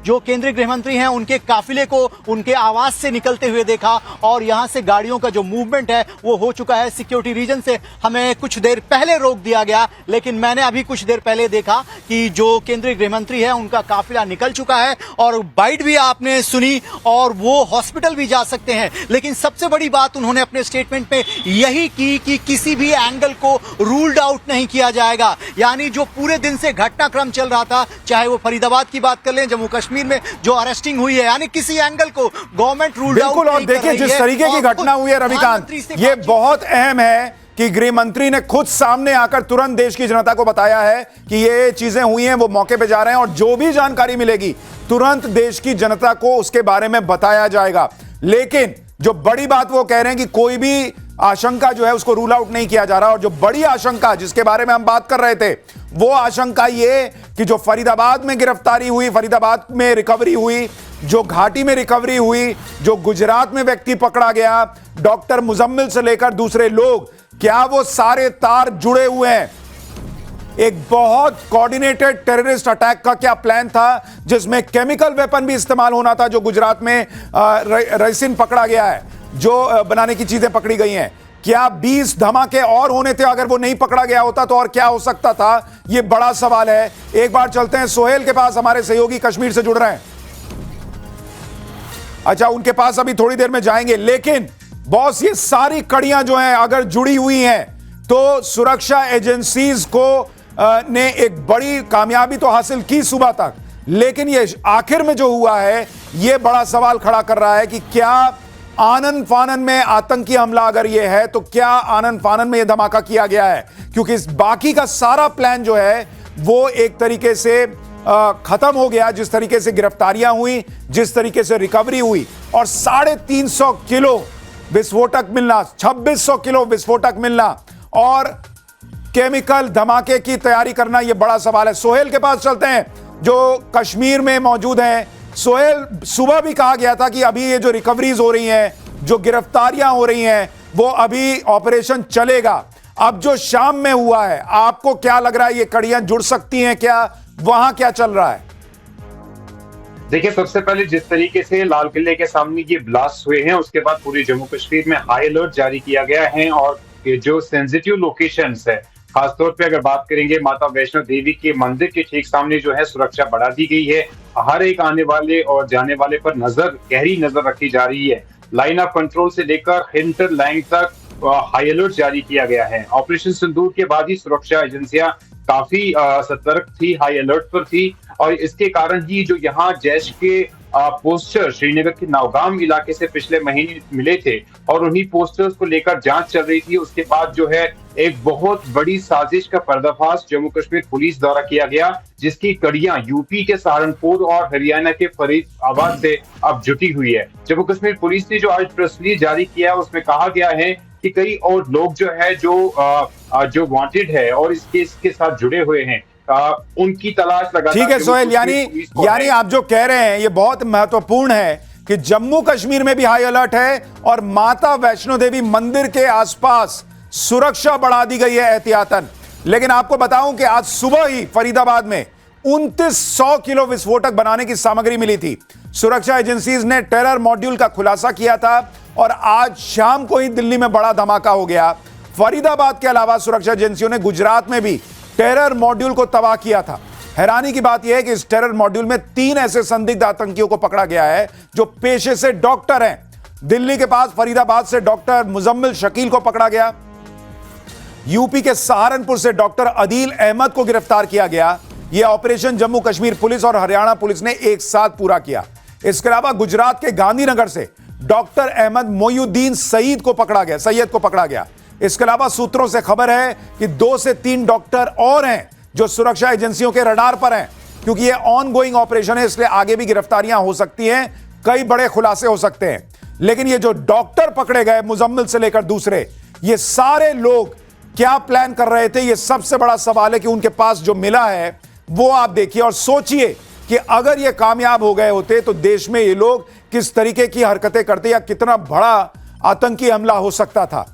Speaker 9: जो केंद्रीय गृह मंत्री हैं उनके काफिले को उनके आवास से निकलते हुए देखा और यहां से गाड़ियों का जो मूवमेंट है वो हो चुका है। सिक्योरिटी रीजन से हमें कुछ देर पहले रोक दिया गया, लेकिन मैंने अभी कुछ देर पहले देखा कि जो केंद्रीय गृह मंत्री है उनका काफिला निकल चुका है और बाइट भी आपने सुनी और वो हॉस्पिटल भी जा सकते हैं। लेकिन सबसे बड़ी बात उन्होंने अपने स्टेटमेंट में यही की कि किसी भी एंगल को रूल्ड आउट नहीं किया जाएगा। यानी जो पूरे दिन से घटनाक्रम चल रहा था, चाहे वो फरीदाबाद की बात कर लें, जम्मू कश्मीर में जो अरेस्टिंग हुई है, यानी किसी एंगल को गवर्नमेंट रूल आउट नहीं कर रही है।
Speaker 1: और देखिए जिस तरीके की घटना हुई है रविकांत, ये बहुत अहम है कि गृह मंत्री ने खुद सामने आकर तुरंत देश की जनता को बताया है कि ये चीजें हुई हैं, वो मौके पे जा रहे हैं और जो भी जानकारी मिलेगी तुरंत देश की जनता को उसके बारे में बताया जाएगा। लेकिन जो बड़ी बात वो कह रहे हैं कि कोई भी आशंका जो है उसको रूल आउट नहीं किया जा रहा। और जो बड़ी आशंका जिसके बारे में हम बात कर रहे थे, वो आशंका ये कि जो फरीदाबाद में गिरफ्तारी हुई, फरीदाबाद में रिकवरी हुई, जो घाटी में रिकवरी हुई, जो गुजरात में व्यक्ति पकड़ा गया, डॉक्टर मुजम्मिल से लेकर दूसरे लोग, क्या वो सारे तार जुड़े हुए हैं? एक बहुत कोऑर्डिनेटेड टेररिस्ट अटैक का क्या प्लान था जिसमें केमिकल वेपन भी इस्तेमाल होना था, जो गुजरात में रेसिन पकड़ा गया है, जो बनाने की चीजें पकड़ी गई हैं। क्या 20 धमाके और होने थे? अगर वो नहीं पकड़ा गया होता तो और क्या हो सकता था? ये बड़ा सवाल है। एक बार चलते हैं सोहेल के पास, हमारे सहयोगी कश्मीर से जुड़ रहे हैं। अच्छा, उनके पास अभी थोड़ी देर में जाएंगे, लेकिन बॉस ये सारी कड़ियां जो हैं अगर जुड़ी हुई हैं तो सुरक्षा एजेंसीज को ने एक बड़ी कामयाबी तो हासिल की सुबह तक, लेकिन ये आखिर में जो हुआ है ये बड़ा सवाल खड़ा कर रहा है कि क्या आनन फानन में आतंकी हमला अगर ये है तो क्या आनन फानन में ये धमाका किया गया है? क्योंकि इस बाकी का सारा प्लान जो है वो एक तरीके से खत्म हो गया। जिस तरीके से गिरफ्तारियां हुई, जिस तरीके से रिकवरी हुई और 350 किलो विस्फोटक मिलना, 2600 किलो विस्फोटक मिलना और केमिकल धमाके की तैयारी करना, यह बड़ा सवाल है। सोहेल के पास चलते हैं जो कश्मीर में मौजूद हैं। सोहेल, सुबह भी कहा गया था कि अभी ये जो रिकवरीज हो रही हैं, जो गिरफ्तारियां हो रही हैं, वो अभी ऑपरेशन चलेगा। अब जो शाम में हुआ है, आपको क्या लग रहा है ये कड़ियां जुड़ सकती हैं क्या? वहां क्या चल रहा है?
Speaker 15: देखिए, सबसे पहले जिस तरीके से लाल किले के सामने ये ब्लास्ट हुए हैं, उसके बाद पूरे जम्मू कश्मीर में हाई अलर्ट जारी किया गया है और ये जो सेंसिटिव लोकेशंस है, खासतौर पे अगर बात करेंगे माता वैष्णो देवी के मंदिर के ठीक सामने जो है सुरक्षा बढ़ा दी गई है। हर एक आने वाले और जाने वाले पर गहरी नजर रखी जा रही है। लाइन ऑफ कंट्रोल से लेकर हिंटरलैंड तक हाई अलर्ट जारी किया गया है। ऑपरेशन सिंदूर के बाद ही सुरक्षा एजेंसियां काफी सतर्क थी, हाई अलर्ट पर थी और इसके कारण ही जो यहाँ जैश के पोस्टर श्रीनगर के नौगाम इलाके से पिछले महीने मिले थे और उन्हीं पोस्टर्स को लेकर जांच चल रही थी। उसके बाद जो है एक बहुत बड़ी साजिश का पर्दाफाश जम्मू कश्मीर पुलिस द्वारा किया गया, जिसकी कड़ियां यूपी के सहारनपुर और हरियाणा के फरीदाबाद से अब जुटी हुई है। जम्मू कश्मीर पुलिस ने जो आज प्रेस रिलीज जारी किया है उसमें कहा गया है कि कई और लोग जो है जो वांटेड है और इस केस के साथ जुड़े हुए हैं, उनकी तलाश लगातार।
Speaker 1: ठीक है सोहेल, यानी आप जो कह रहे हैं ये बहुत महत्वपूर्ण है कि जम्मू कश्मीर में भी हाई अलर्ट है और माता वैष्णो देवी मंदिर के आसपास सुरक्षा बढ़ा दी गई है एहतियातन। लेकिन आपको बताऊं कि आज सुबह ही फरीदाबाद में 2900 किलो विस्फोटक बनाने की सामग्री मिली थी। सुरक्षा एजेंसीज ने टेरर मॉड्यूल का खुलासा किया था और आज शाम को ही दिल्ली में बड़ा धमाका हो गया। फरीदाबाद के अलावा सुरक्षा एजेंसियों ने गुजरात में भी टेरर मॉड्यूल को तबाह किया था। हैरानी की बात यह है कि इस टेरर मॉड्यूल में 3 ऐसे संदिग्ध आतंकियों को पकड़ा गया है जो पेशे से डॉक्टर हैं। दिल्ली के पास फरीदाबाद से डॉक्टर मुजम्मिल शकील को पकड़ा गया। यूपी के सहारनपुर से डॉक्टर अदील अहमद को गिरफ्तार किया गया। यह ऑपरेशन जम्मू कश्मीर पुलिस और हरियाणा पुलिस ने एक साथ पूरा किया। इसके अलावा गुजरात के गांधीनगर से डॉक्टर अहमद मोयुद्दीन सईद को पकड़ा गया। इसके अलावा सूत्रों से खबर है कि 2 से 3 डॉक्टर और हैं जो सुरक्षा एजेंसियों के रडार पर हैं। क्योंकि यह ऑनगोइंग ऑपरेशन है इसलिए आगे भी गिरफ्तारियां हो सकती हैं, कई बड़े खुलासे हो सकते हैं। लेकिन ये जो डॉक्टर पकड़े गए मुजम्मिल से लेकर दूसरे, ये सारे लोग क्या प्लान कर रहे थे, ये सबसे बड़ा सवाल है कि उनके पास जो मिला है वो आप देखिए और सोचिए कि अगर ये कामयाब हो गए होते तो देश में ये लोग किस तरीके की हरकतें करते या कितना बड़ा आतंकी हमला हो सकता था।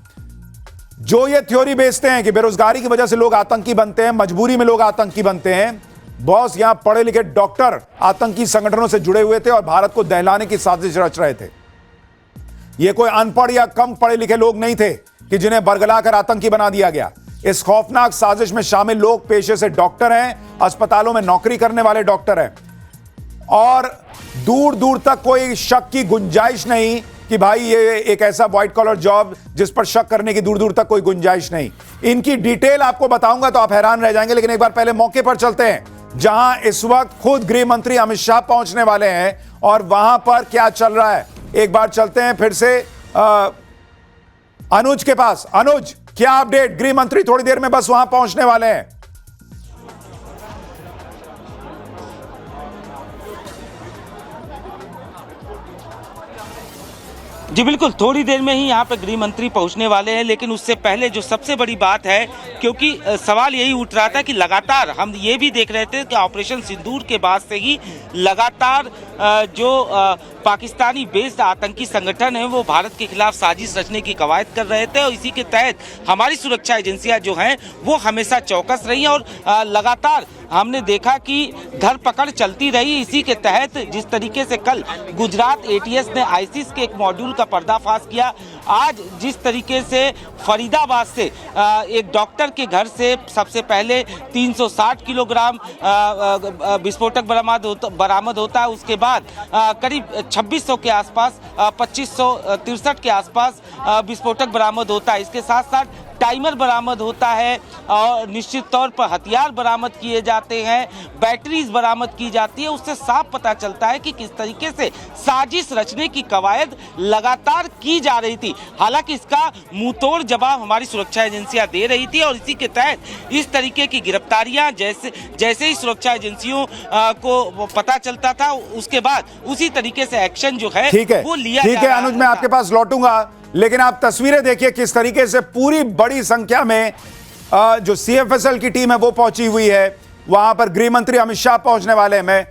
Speaker 1: जो ये थ्योरी बेचते हैं कि बेरोजगारी की वजह से लोग आतंकी बनते हैं, मजबूरी में लोग आतंकी बनते हैं, बॉस यहां पढ़े लिखे डॉक्टर आतंकी संगठनों से जुड़े हुए थे और भारत को दहलाने की साजिश रच रहे थे। ये कोई अनपढ़ या कम पढ़े लिखे लोग नहीं थे कि जिन्हें बरगलाकर आतंकी बना दिया गया। इस खौफनाक साजिश में शामिल लोग पेशे से डॉक्टर हैं, अस्पतालों में नौकरी करने वाले डॉक्टर हैं और दूर दूर तक कोई शक की गुंजाइश नहीं कि भाई ये एक ऐसा व्हाइट कॉलर जॉब जिस पर शक करने की दूर दूर तक कोई गुंजाइश नहीं। इनकी डिटेल आपको बताऊंगा तो आप हैरान रह जाएंगे। लेकिन एक बार पहले मौके पर चलते हैं जहां इस वक्त खुद गृह मंत्री अमित शाह पहुंचने वाले हैं और वहां पर क्या चल रहा है। एक बार चलते हैं फिर से अनुज के पास। अनुज, क्या अपडेट? गृह मंत्री थोड़ी देर में बस वहां पहुंचने वाले हैं।
Speaker 5: जी बिल्कुल, थोड़ी देर में ही यहाँ पे गृह मंत्री पहुँचने वाले हैं। लेकिन उससे पहले जो सबसे बड़ी बात है, क्योंकि सवाल यही उठ रहा था कि लगातार हम ये भी देख रहे थे कि ऑपरेशन सिंदूर के बाद से ही लगातार जो पाकिस्तानी बेस्ड आतंकी संगठन है वो भारत के खिलाफ साजिश रचने की कवायद कर रहे थे और इसी के तहत हमारी सुरक्षा एजेंसियां जो हैं वो हमेशा चौकस रही और लगातार हमने देखा कि धरपकड़ चलती रही। इसी के तहत जिस तरीके से कल गुजरात एटीएस ने आईसिस के एक मॉड्यूल का पर्दाफाश किया, आज जिस तरीके से फरीदाबाद से एक डॉक्टर के घर से सबसे पहले 360 किलोग्राम विस्फोटक बरामद होता है, उसके बाद करीब 2600 के आसपास 2563 के आसपास विस्फोटक बरामद होता है। इसके साथ साथ टाइमर बरामद होता है और निश्चित तौर पर हथियार बरामद किए जाते हैं, बैटरीज बरामद की जाती है। उससे साफ पता चलता है कि किस तरीके से साजिश रचने की कवायद लगातार की जा रही थी। हालांकि इसका मुंहतोड़ जवाब हमारी सुरक्षा एजेंसियां दे रही थी और इसी के तहत इस तरीके की गिरफ्तारियां जैसे ही सुरक्षा एजेंसियों को पता चलता था उसके बाद उसी तरीके से एक्शन जो है वो लिया।
Speaker 1: ठीक है अनुज, मैं आपके पास लौटूंगा, लेकिन आप तस्वीरें देखिए किस तरीके से पूरी बड़ी संख्या में जो सीएफएसएल की टीम है वो पहुंची हुई है। वहां पर गृह मंत्री अमित शाह पहुंचने वाले हैं।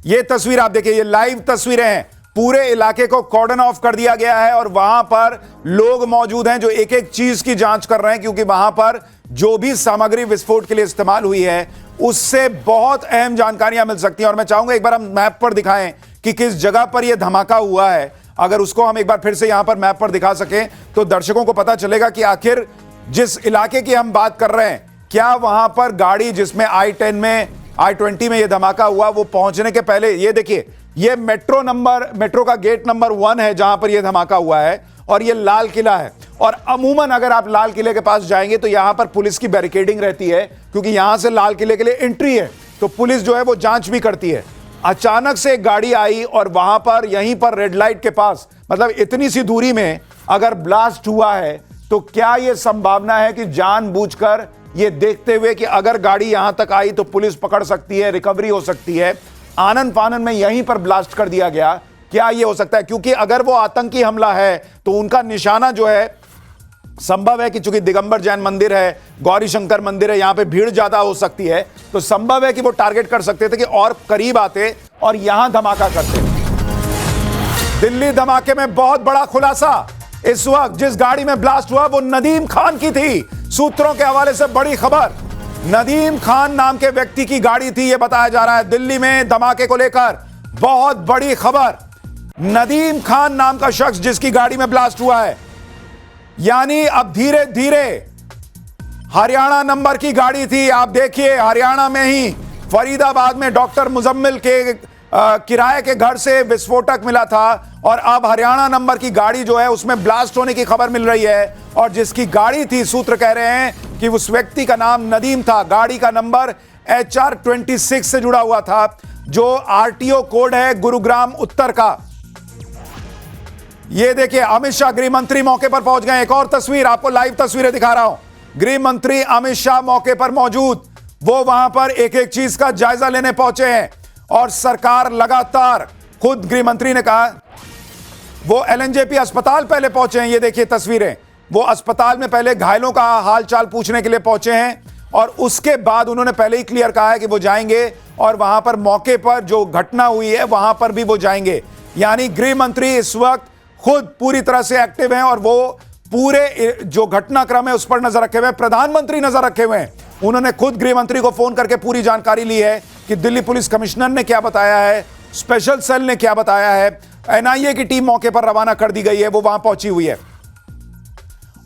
Speaker 1: ये तस्वीर आप देखिए, ये लाइव तस्वीरें हैं। पूरे इलाके को कॉर्डन ऑफ कर दिया गया है और वहां पर लोग मौजूद हैं जो एक एक चीज की जांच कर रहे हैं, क्योंकि वहां पर जो भी सामग्री विस्फोट के लिए इस्तेमाल हुई है उससे बहुत अहम जानकारियां मिल सकती हैं। और मैं चाहूंगा एक बार हम मैप पर दिखाएं कि किस जगह पर यह धमाका हुआ है। अगर उसको हम एक बार फिर से यहां पर मैप पर दिखा सकें तो दर्शकों को पता चलेगा कि आखिर जिस इलाके की हम बात कर रहे हैं, क्या वहां पर गाड़ी जिसमें I-10 में I-20 में यह धमाका हुआ, वो पहुंचने के पहले ये देखिए, ये मेट्रो का गेट नंबर 1 है जहां पर यह धमाका हुआ है और ये लाल किला है। और अमूमन अगर आप लाल किले के पास जाएंगे तो यहां पर पुलिस की बैरिकेडिंग रहती है, क्योंकि यहां से लाल किले के लिए एंट्री है, तो पुलिस जो है वो जांच भी करती है। अचानक से एक गाड़ी आई और वहां पर यहीं पर रेड लाइट के पास, मतलब इतनी सी दूरी में अगर ब्लास्ट हुआ है तो क्या यह संभावना है कि जानबूझकर ये देखते हुए कि अगर गाड़ी यहां तक आई तो पुलिस पकड़ सकती है, रिकवरी हो सकती है, आनन फानन में यहीं पर ब्लास्ट कर दिया गया? क्या यह हो सकता है? क्योंकि अगर वो आतंकी हमला है तो उनका निशाना जो है, संभव है कि चूंकि दिगंबर जैन मंदिर है, गौरी शंकर मंदिर है, यहां पे भीड़ ज्यादा हो सकती है, तो संभव है कि वो टारगेट कर सकते थे कि और करीब आते और यहां धमाका करते। दिल्ली धमाके में बहुत बड़ा खुलासा। इस वक्त जिस गाड़ी में ब्लास्ट हुआ वो नदीम खान की थी। सूत्रों के हवाले से बड़ी खबर, नदीम खान नाम के व्यक्ति की गाड़ी थी, यह बताया जा रहा है। दिल्ली में धमाके को लेकर बहुत बड़ी खबर। नदीम खान नाम का शख्स जिसकी गाड़ी में ब्लास्ट हुआ है, यानी अब धीरे धीरे हरियाणा नंबर की गाड़ी थी। आप देखिए, हरियाणा में ही फरीदाबाद में डॉक्टर मुजम्मिल के किराए के घर से विस्फोटक मिला था और अब हरियाणा नंबर की गाड़ी जो है उसमें ब्लास्ट होने की खबर मिल रही है। और जिसकी गाड़ी थी, सूत्र कह रहे हैं कि उस व्यक्ति का नाम नदीम था। गाड़ी का नंबर HR26 से जुड़ा हुआ था, जो RTO कोड है गुरुग्राम उत्तर का। ये देखिए, अमित शाह गृह मंत्री मौके पर पहुंच गए। एक और तस्वीर आपको लाइव तस्वीरें दिखा रहा हूं। गृह मंत्री अमित शाह मौके पर मौजूद, वो वहां पर एक एक चीज का जायजा लेने पहुंचे हैं और सरकार लगातार, खुद गृह मंत्री ने कहा वो LNJP अस्पताल पहले पहुंचे हैं। ये देखिए तस्वीरें, वो अस्पताल में पहले घायलों का हाल चाल पूछने के लिए पहुंचे हैं और उसके बाद उन्होंने पहले ही क्लियर कहा है कि वो जाएंगे और वहां पर मौके पर जो घटना हुई है वहां पर भी वो जाएंगे। यानी गृह मंत्री इस वक्त खुद पूरी तरह से एक्टिव हैं और वो पूरे जो घटनाक्रम है उस पर नजर रखे हुए हैं। प्रधानमंत्री नजर रखे हुए हैं। उन्होंने खुद गृह मंत्री को फोन करके पूरी जानकारी ली है कि दिल्ली पुलिस कमिश्नर ने क्या बताया है, स्पेशल सेल ने क्या बताया है। NIA की टीम मौके पर रवाना कर दी गई है, वो वहां पहुंची हुई है।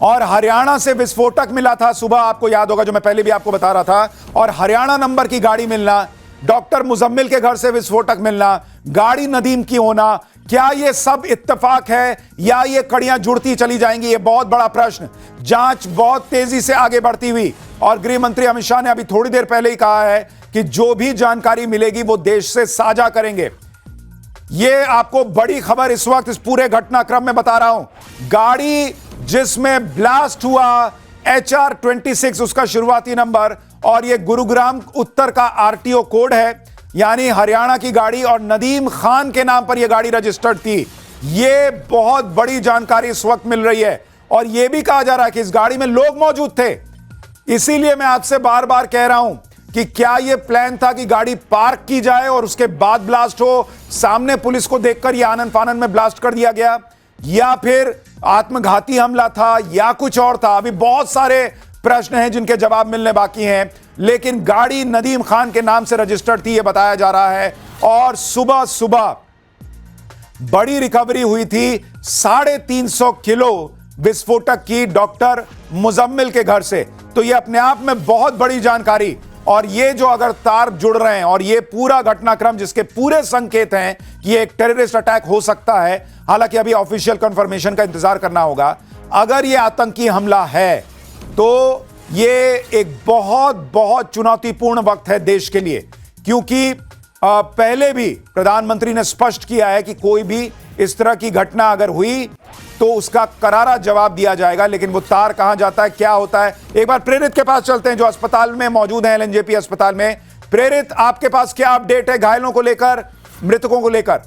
Speaker 1: और हरियाणा से विस्फोटक मिला था सुबह, आपको याद होगा, जो मैं पहले भी आपको बता रहा था। और हरियाणा नंबर की गाड़ी मिलना, डॉक्टर मुजम्मिल के घर से विस्फोटक मिलना, गाड़ी नदीम की होना, क्या यह सब इत्तेफाक है या ये कड़ियां जुड़ती चली जाएंगी? ये बहुत बड़ा प्रश्न। जांच बहुत तेजी से आगे बढ़ती हुई और गृह मंत्री अमित शाह ने अभी थोड़ी देर पहले ही कहा है कि जो भी जानकारी मिलेगी वो देश से साझा करेंगे। ये आपको बड़ी खबर इस वक्त इस पूरे घटनाक्रम में बता रहा हूं। गाड़ी जिसमें ब्लास्ट हुआ HR26 उसका शुरुआती नंबर और ये गुरुग्राम उत्तर का RTO कोड है, यानी हरियाणा की गाड़ी, और नदीम खान के नाम पर यह गाड़ी रजिस्टर्ड थी। यह बहुत बड़ी जानकारी इस वक्त मिल रही है और यह भी कहा जा रहा है कि इस गाड़ी में लोग मौजूद थे। इसीलिए मैं आपसे बार बार कह रहा हूं कि क्या यह प्लान था कि गाड़ी पार्क की जाए और उसके बाद ब्लास्ट हो, सामने पुलिस को देखकर यह आनन फानन में ब्लास्ट कर दिया गया, या फिर आत्मघाती हमला था या कुछ और था? अभी बहुत सारे प्रश्न हैं जिनके जवाब मिलने बाकी हैं, लेकिन गाड़ी नदीम खान के नाम से रजिस्टर्ड थी, यह बताया जा रहा है। और सुबह सुबह बड़ी रिकवरी हुई थी 350 किलो विस्फोटक की डॉक्टर मुजम्मिल के घर से। तो यह अपने आप में बहुत बड़ी जानकारी, और ये जो अगर तार जुड़ रहे हैं और ये पूरा घटनाक्रम जिसके पूरे संकेत हैं कि ये एक टेररिस्ट अटैक हो सकता है, हालांकि अभी ऑफिशियल कंफर्मेशन का इंतजार करना होगा। अगर ये आतंकी हमला है तो ये एक बहुत बहुत चुनौतीपूर्ण वक्त है देश के लिए, क्योंकि पहले भी प्रधानमंत्री ने स्पष्ट किया है कि कोई भी इस तरह की घटना अगर हुई तो उसका करारा जवाब दिया जाएगा। लेकिन वो तार कहां जाता है, क्या होता है? एक बार प्रेरित के पास चलते हैं जो अस्पताल में मौजूद है, LNJP अस्पताल में। प्रेरित, आपके पास क्या अपडेट है घायलों को लेकर, मृतकों को लेकर?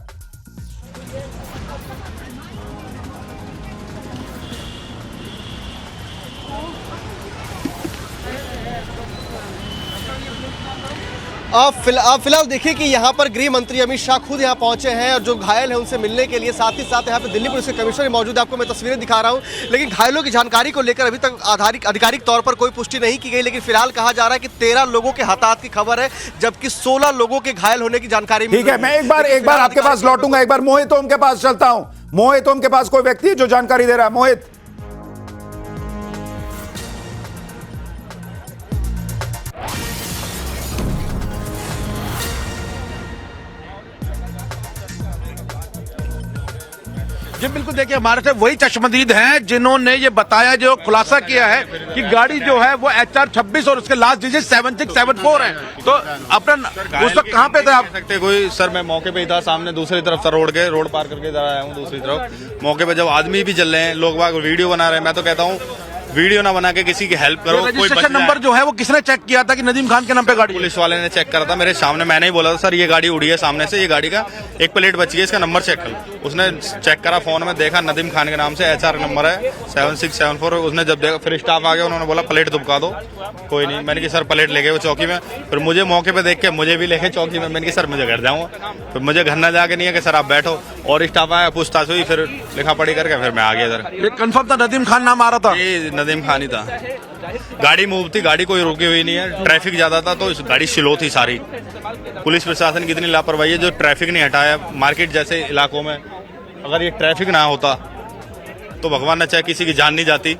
Speaker 10: आप फिलहाल देखिए कि यहाँ पर गृह मंत्री अमित शाह खुद यहाँ पहुंचे हैं और जो घायल हैं उनसे मिलने के लिए, साथ ही साथ यहाँ पे दिल्ली पुलिस के कमिश्नर भी मौजूद है। आपको मैं तस्वीरें दिखा रहा हूँ, लेकिन घायलों की जानकारी को लेकर अभी तक आधिकारिक तौर पर कोई पुष्टि नहीं की गई। लेकिन फिलहाल कहा जा रहा है कि 13 लोगों के हताहत की खबर है, जबकि 16 लोगों के घायल होने की जानकारी।
Speaker 1: ठीक है, मैं एक बार आपके पास लौटूंगा, एक बार मोहित ओम के पास चलता हूं। मोहित ओम के पास कोई व्यक्ति है जो जानकारी दे रहा है? मोहित।
Speaker 6: जी बिल्कुल, देखिए हमारे से वही चश्मदीद हैं जिन्होंने ये बताया, जो खुलासा किया है कि गाड़ी जो है वो HR 26 और उसके लास्ट डिजिट 7674 है। तो अपना उस वक्त कहाँ पे थे आप?
Speaker 13: सकते कोई सर, मैं मौके पे ही था, सामने दूसरी तरफ से रोड पार करके इधर आया हूँ दूसरी तरफ। मौके पे जब आदमी भी चल रहे हैं, लोग बाग वीडियो बना रहे हैं, मैं तो कहता हूँ वीडियो ना बना के किसी की हेल्प करो।
Speaker 6: रजिस्ट्रेशन नंबर जो है वो किसने चेक किया था कि नदीम खान के नाम पे गाड़ी?
Speaker 13: पुलिस वाले ने चेक करा था मेरे सामने, मैंने ही बोला था सर ये गाड़ी उड़ी है सामने से, ये गाड़ी का एक प्लेट बची है, इसका नंबर चेक कर। उसने चेक करा, फोन में देखा नदीम खान के नाम से HR नंबर है 7674। उसने जब देखा, फिर स्टाफ आ गया, उन्होंने बोला प्लेट दुबका दो। कोई नहीं, मैंने कि सर प्लेट ले गए वो चौकी में। फिर मुझे मौके पे देख के मुझे भी लेके चौकी में, मैंने कि सर मुझे घर जाऊंगा। फिर मुझे घर ना जाके नहीं है कि सर आप बैठो, और स्टाफ आया, पूछताछ हुई, फिर लिखा पढ़ी करके फिर मैं आ गया इधर।
Speaker 6: ये कंफर्म था नदीम खान नाम आ रहा था?
Speaker 13: ये नदीम खान ही था। गाड़ी मूव थी, गाड़ी कोई रुकी हुई नहीं है, ट्रैफिक ज्यादा था तो गाड़ी स्लो थी सारी। पुलिस प्रशासन की इतनी लापरवाही है, जो ट्रैफिक नहीं हटाया। मार्केट जैसे इलाकों में अगर ये ट्रैफिक ना होता तो भगवान न चाहे किसी की जान नहीं जाती।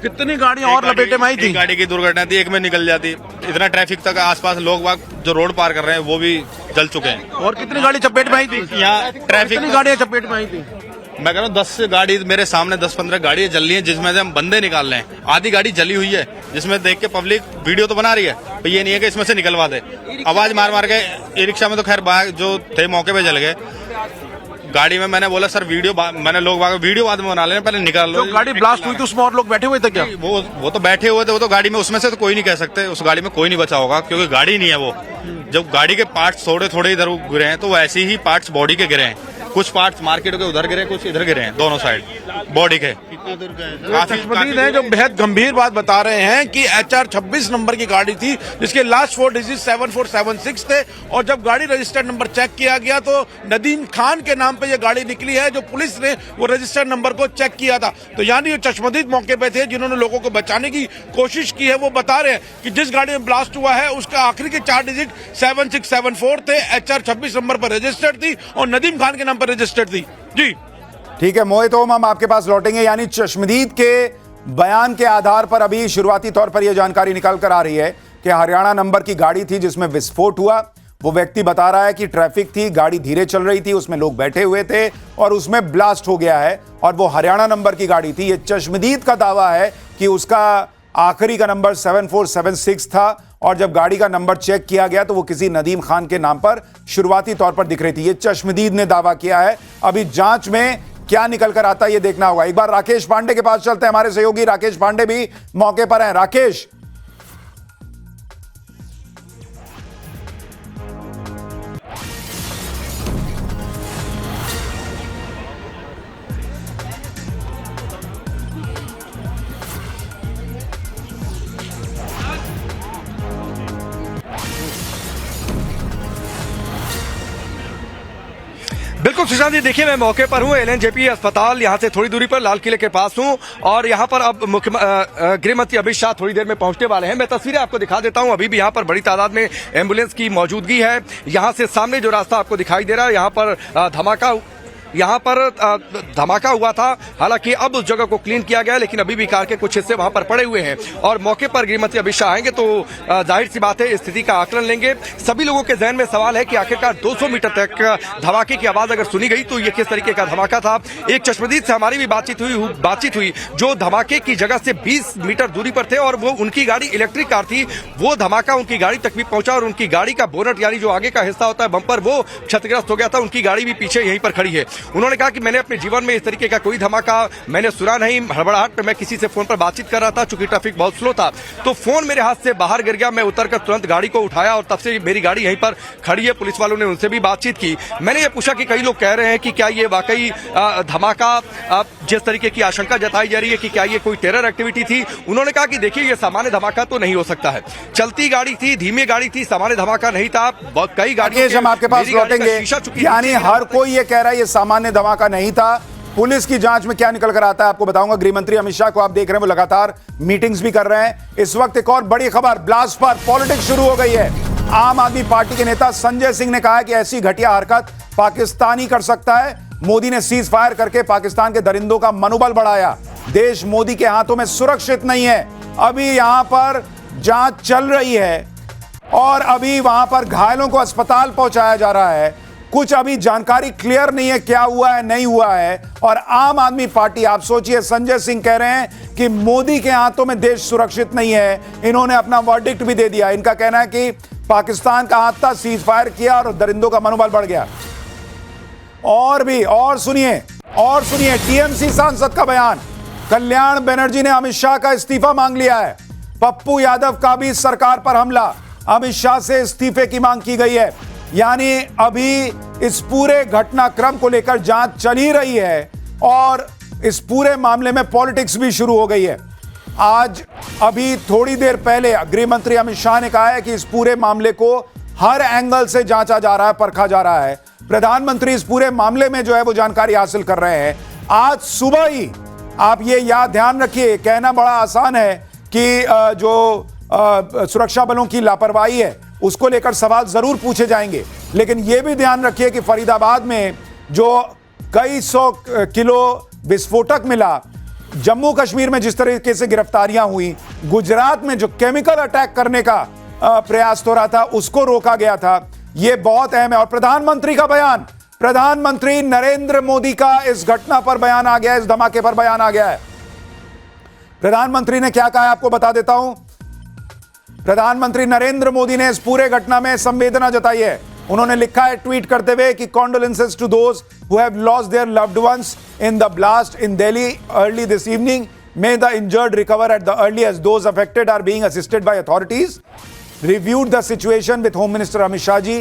Speaker 6: कितनी गाड़ियां और लपेटे में आई थी?
Speaker 13: गाड़ी की दुर्घटना थी, एक में निकल जाती। इतना ट्रैफिक तक आसपास लोग बाग जो रोड पार कर रहे हैं वो भी जल चुके हैं।
Speaker 6: और कितनी गाड़ी चपेट में आई थी?
Speaker 13: यहाँ ट्रैफिक,
Speaker 6: कितनी गाड़ियां चपेट में आई थी?
Speaker 13: मैं कह रहा हूँ 10 गाड़ी मेरे सामने 10-15 गाड़ियां जल रही हैं, जिसमें से हम बंदे निकाल रहे हैं। आधी गाड़ी जली हुई है, जिसमें देख के पब्लिक वीडियो तो बना रही है, तो ये नहीं है कि इसमें से निकलवा दे। आवाज मार मार के ई रिक्शा में तो खैर जो थे मौके पे जल गए। गाड़ी में मैंने बोला सर वीडियो, मैंने लोग वीडियो बाद में बना लेना, पहले निकाल लो।
Speaker 6: तो गाड़ी ब्लास्ट हुई तो उसमें और लोग बैठे हुए थे क्या?
Speaker 13: वो तो बैठे हुए थे, वो तो गाड़ी में, उसमें से तो कोई नहीं कह सकते, उस गाड़ी में कोई नहीं बचा होगा क्योंकि गाड़ी नहीं है वो। जब गाड़ी के पार्ट्स थोड़े थोड़े इधर गिरे हैं तो वैसे ही पार्ट्स बॉडी के गिरे हैं। कुछ पार्ट्स मार्केट के उधर गिरे, कुछ इधर गिरे हैं, दोनों साइड बॉडी के।
Speaker 6: चश्मदीद है जो बेहद गंभीर बात बता रहे हैं कि HR 26 नंबर की गाड़ी थी, जिसके लास्ट 4 डिजिट 7476 थे। और जब गाड़ी रजिस्टर्ड नंबर चेक किया गया तो नदीम खान के नाम पे ये गाड़ी निकली है, जो पुलिस ने वो रजिस्टर्ड नंबर को चेक किया था। तो यानी ये चश्मदीद मौके पे थे जिन्होंने लोगों को बचाने की कोशिश की है। वो बता रहे हैं कि जिस गाड़ी में ब्लास्ट हुआ है उसका आखिरी के 4 डिजिट 7674 थे, HR 26 नंबर पर रजिस्टर्ड थी और नदीम खान के नाम पर रजिस्टर्ड थी। जी
Speaker 1: ठीक है मोहित ओम, हम आपके पास लौटेंगे। यानी चश्मदीद के बयान के आधार पर अभी शुरुआती तौर पर यह जानकारी निकल कर आ रही है कि हरियाणा नंबर की गाड़ी थी जिसमें विस्फोट हुआ। वो व्यक्ति बता रहा है कि ट्रैफिक थी, गाड़ी धीरे चल रही थी, उसमें लोग बैठे हुए थे और उसमें ब्लास्ट हो गया है और वो हरियाणा नंबर की गाड़ी थी। ये चश्मदीद का दावा है कि उसका आखिरी का नंबर 7476 था और जब गाड़ी का नंबर चेक किया गया तो वो किसी नदीम खान के नाम पर शुरुआती तौर पर दिख रही थी। ये चश्मदीद ने दावा किया है। अभी जांच में क्या निकल कर आता है ये देखना होगा। एक बार राकेश पांडे के पास चलते हैं, हमारे सहयोगी राकेश पांडे भी मौके पर हैं। राकेश,
Speaker 10: बिल्कुल सुशांत जी, देखिए मैं मौके पर हूँ, LNJP अस्पताल यहाँ से थोड़ी दूरी पर लाल किले के पास हूँ और यहाँ पर अब गृह मंत्री अमित शाह थोड़ी देर में पहुंचने वाले हैं। मैं तस्वीरें आपको दिखा देता हूँ। अभी भी यहाँ पर बड़ी तादाद में एम्बुलेंस की मौजूदगी है। यहाँ से सामने जो रास्ता आपको दिखाई दे रहा है, यहाँ पर धमाका हुआ था। हालांकि अब उस जगह को क्लीन किया गया, लेकिन अभी भी कार के कुछ हिस्से वहां पर पड़े हुए हैं और मौके पर गृह मंत्री अमित शाह आएंगे तो जाहिर सी बात है स्थिति का आकलन लेंगे। सभी लोगों के जहन में सवाल है कि आखिरकार 200 मीटर तक धमाके की आवाज अगर सुनी गई तो ये किस तरीके का धमाका था। एक चश्मदीद से हमारी भी बातचीत हुई जो धमाके की जगह से 20 मीटर दूरी पर थे और वो उनकी गाड़ी इलेक्ट्रिक कार थी। वो धमाका उनकी गाड़ी तक भी पहुंचा और उनकी गाड़ी का बोनट यानी जो आगे का हिस्सा होता है बम्पर, वो क्षतिग्रस्त हो गया था। उनकी गाड़ी भी पीछे यहीं पर खड़ी है।
Speaker 16: उन्होंने कहा कि मैंने अपने जीवन में इस तरीके का कोई धमाका मैंने सुना नहीं। हड़बड़ाहट में मैं किसी से फोन पर बातचीत कर रहा था, चूंकि ट्रैफिक बहुत स्लो था, तो फोन मेरे हाथ से बाहर गिर गया। मैं उतरकर तुरंत गाड़ी को उठाया और तब से मेरी गाड़ी यहीं पर खड़ी है। पुलिस वालों ने उनसे भी बातचीत की। मैंने ये पूछा कि कई लोग कह रहे हैं कि क्या ये वाकई धमाका जिस तरीके की आशंका जताई जा रही है कि क्या ये कोई टेरर एक्टिविटी थी। उन्होंने कहा कि देखिए, ये सामान्य धमाका तो नहीं हो सकता है। चलती गाड़ी थी, धीमी गाड़ी थी, सामान्य धमाका नहीं था। बहुत कई गाड़ियां
Speaker 1: हम आपके पास लौटेंगे। यानी हर कोई ये कह रहा है ये सामान्य धमाका नहीं था। पुलिस की जांच में क्या निकल कर आता है आपको बताऊंगा। गृह मंत्री अमित शाह को आप देख रहे हैं, वो लगातार मीटिंग्स भी कर रहे हैं। इस वक्त एक और बड़ी खबर, ब्लास्ट पर पॉलिटिक्स शुरू हो गई है। आम आदमी पार्टी के नेता संजय सिंह ने कहा है कि ऐसी घटिया हरकत पाकिस्तान ही कर सकता है। मोदी ने सीज फायर करके पाकिस्तान के दरिंदों का मनोबल बढ़ाया। देश मोदी के हाथों में सुरक्षित नहीं है। अभी यहां पर जांच चल रही है और अभी वहां पर घायलों को अस्पताल पहुंचाया जा रहा है। कुछ अभी जानकारी क्लियर नहीं है क्या हुआ है, नहीं हुआ है। और आम आदमी पार्टी, आप सोचिए, संजय सिंह कह रहे हैं कि मोदी के हाथों में देश सुरक्षित नहीं है। इन्होंने अपना वर्डिक्ट भी दे दिया। इनका कहना है कि पाकिस्तान का हाथ था, सीज फायर किया और दरिंदों का मनोबल बढ़ गया। और सुनिए टीएमसी सांसद का बयान। कल्याण बनर्जी ने अमित शाह का इस्तीफा मांग लिया है। पप्पू यादव का भी सरकार पर हमला, अमित शाह से इस्तीफे की मांग की गई है। यानी अभी इस पूरे घटनाक्रम को लेकर जांच चल ही रही है और इस पूरे मामले में पॉलिटिक्स भी शुरू हो गई है। आज अभी थोड़ी देर पहले गृह मंत्री अमित शाह ने कहा है कि इस पूरे मामले को हर एंगल से जांचा जा रहा है, परखा जा रहा है। प्रधानमंत्री इस पूरे मामले में जो है वो जानकारी हासिल कर रहे हैं। आज सुबह ही आप ये याद ध्यान रखिए, कहना बड़ा आसान है कि जो सुरक्षा बलों की लापरवाही है उसको लेकर सवाल जरूर पूछे जाएंगे, लेकिन यह भी ध्यान रखिए कि फरीदाबाद में जो कई 100 किलो विस्फोटक मिला, जम्मू कश्मीर में जिस तरीके से गिरफ्तारियां हुई, गुजरात में जो केमिकल अटैक करने का प्रयास हो रहा था उसको रोका गया था, यह बहुत अहम है। और प्रधानमंत्री का बयान, प्रधानमंत्री नरेंद्र मोदी का इस घटना पर बयान आ गया है, इस धमाके पर बयान आ गया है। प्रधानमंत्री ने क्या कहा है आपको बता देता हूं। प्रधानमंत्री नरेंद्र मोदी ने इस पूरे घटना में संवेदना जताई है। उन्होंने लिखा है ट्वीट करते हुए कि condolences to those who have lost their loved ones in the blast in Delhi early this evening, may the injured recover at the earliest, those affected are being assisted by authorities, reviewed the situation with Home Minister Amit Shah ji